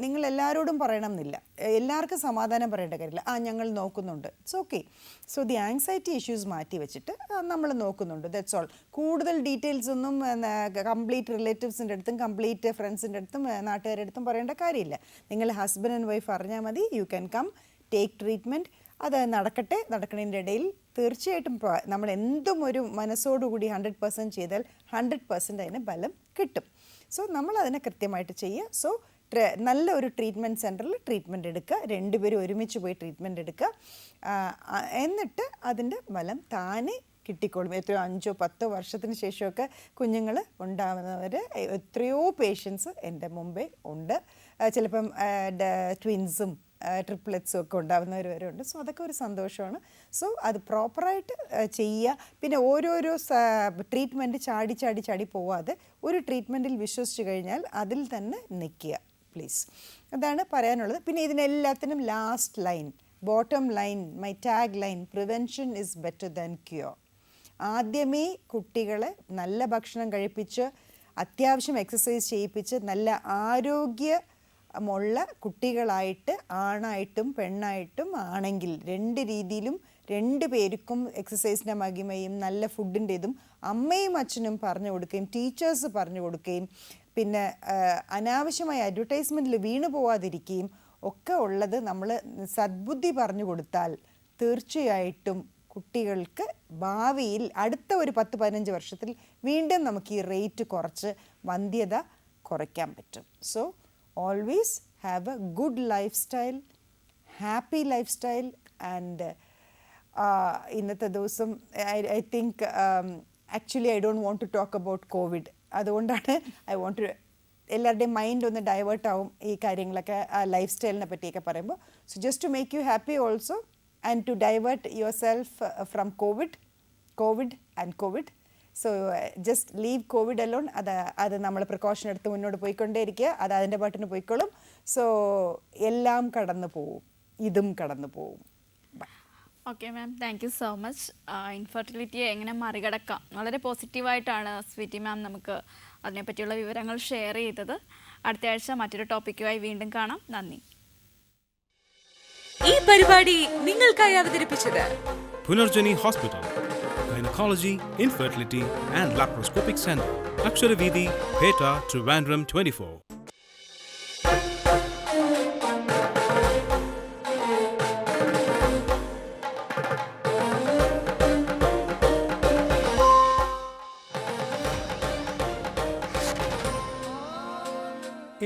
നിങ്ങൾ എല്ലാവരോടും പറയണം എന്നില്ല, എല്ലാവർക്കും സമാധാനം പറയേണ്ട കാര്യമില്ല. ഞങ്ങൾ നോക്കുന്നുണ്ട്, it's okay. So the anxiety issues മാറ്റി വെച്ചിട്ട് നമ്മൾ നോക്കുന്നുണ്ട്, ദാറ്റ്സ് ഓൾ. കൂടുതൽ ഡീറ്റെയിൽസ് ഒന്നും കംപ്ലീറ്റ് റിലേറ്റീവ്സിൻ്റെ അടുത്തും കംപ്ലീറ്റ് ഫ്രണ്ട്സിൻ്റെ അടുത്തും നാട്ടുകാരുടെ അടുത്തും പറയേണ്ട കാര്യമില്ല. നിങ്ങൾ ഹസ്ബൻഡ് ആൻഡ് വൈഫ് അറിഞ്ഞാൽ മതി. You can come take treatment. അത് നടക്കുന്നതിൻ്റെ ഇടയിൽ തീർച്ചയായിട്ടും നമ്മൾ എന്തും ഒരു മനസ്സോടുകൂടി 100% ചെയ്താൽ 100% അതിന് ബലം കിട്ടും. സോ നമ്മൾ അതിനെ കൃത്യമായിട്ട് ചെയ്യുക. സോ നല്ല ഒരു ട്രീറ്റ്മെൻറ്റ് സെൻറ്ററിൽ ട്രീറ്റ്മെൻറ്റ് എടുക്കുക, രണ്ടുപേരും ഒരുമിച്ച് പോയി ട്രീറ്റ്മെൻറ്റ് എടുക്കുക. എന്നിട്ട് അതിൻ്റെ ബലം താനെ കിട്ടിക്കോളും. എത്രയോ 5-10 വർഷത്തിന് ശേഷമൊക്കെ കുഞ്ഞുങ്ങൾ ഉണ്ടാകുന്നവർ എത്രയോ പേഷ്യൻസ് എൻ്റെ മുമ്പേ ഉണ്ട്. ചിലപ്പം ട്വിൻസും ട്രിപ്ലെറ്റ്സും ഒക്കെ ഉണ്ടാകുന്നവർ വരെ ഉണ്ട്. സോ അതൊക്കെ ഒരു സന്തോഷമാണ്. സോ അത് പ്രോപ്പറായിട്ട് ചെയ്യുക. പിന്നെ ഓരോരോ ട്രീറ്റ്മെൻറ്റ് ചാടി പോവാതെ ഒരു ട്രീറ്റ്മെൻറ്റിൽ വിശ്വസിച്ച് കഴിഞ്ഞാൽ അതിൽ തന്നെ നിൽക്കുക പ്ലീസ്. അതാണ് പറയാനുള്ളത്. പിന്നെ ഇതിനെല്ലാത്തിനും last line, bottom line, my tag line, prevention is better than cure. ആദ്യമേ കുട്ടികളെ നല്ല ഭക്ഷണം കഴിപ്പിച്ച് അത്യാവശ്യം എക്സസൈസ് ചെയ്യിപ്പിച്ച് നല്ല ആരോഗ്യമുള്ള കുട്ടികളായിട്ട് ആണായിട്ടും പെണ്ണായിട്ടും ആണെങ്കിൽ 2 രീതിയിലും 2 പേർക്കും എക്സസൈസിൻ്റെ മഹിമയും നല്ല ഫുഡിൻ്റെ ഇതും അമ്മയും അച്ഛനും പറഞ്ഞു കൊടുക്കുകയും ടീച്ചേഴ്സ് പറഞ്ഞു കൊടുക്കുകയും പിന്നെ അനാവശ്യമായ അഡ്വർടൈസ്മെൻറ്റിൽ വീണു പോവാതിരിക്കുകയും ഒക്കെ ഉള്ളത് നമ്മൾ സദ്ബുദ്ധി പറഞ്ഞു കൊടുത്താൽ തീർച്ചയായിട്ടും കുട്ടികൾക്ക് ഭാവിയിൽ അടുത്ത ഒരു 10-15 വർഷത്തിൽ വീണ്ടും നമുക്ക് ഈ റേറ്റ് കുറച്ച് വന്ധ്യത കുറയ്ക്കാൻ പറ്റും. So always have a good lifestyle, happy lifestyle. And ഇന്നത്തെ ദിവസം I think actually I don't want to talk about Covid. അതുകൊണ്ടാണ് ഐ വോണ്ട് ടു എല്ലാവരുടെയും മൈൻഡ് ഒന്ന് ഡൈവേർട്ട് ആവും ഈ കാര്യങ്ങളൊക്കെ ലൈഫ് സ്റ്റൈലിനെ പറ്റിയൊക്കെ പറയുമ്പോൾ. So just to make you happy also and to divert yourself from Covid and Covid. So just leave Covid alone. അത് നമ്മൾ പ്രിക്കോഷൻ എടുത്ത് മുന്നോട്ട് പോയിക്കൊണ്ടേയിരിക്കുക. അത് അതിൻ്റെ പാട്ടിന് പോയിക്കോളും. സോ എല്ലാം കടന്നു പോവും, ഇതും കടന്നു പോവും. Okay ma'am, thank you so much. ഇൻഫെർട്ടിലിറ്റിയെ എങ്ങനെ മറികടക്കാം വളരെ പോസിറ്റീവായിട്ടാണ് സ്വീറ്റി മാം നമുക്ക് അതിനെപ്പറ്റിയുള്ള വിവരങ്ങൾ ഷെയർ ചെയ്തത്. അടുത്ത ആഴ്ച മറ്റൊരു ടോപ്പിക്കുമായി വീണ്ടും കാണാം. നന്ദി. ഈ പരിപാടി നിങ്ങൾക്കായി അവതരിപ്പിച്ചത് Punarjani Hospital, Gynecology, Infertility and Laparoscopic Center, Aksharaveedi, Peta, Trivandrum 24.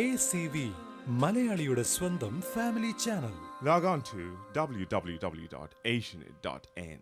ACV മലയാളിയുടെ സ്വന്തം family channel. Log on to www.asianit.in.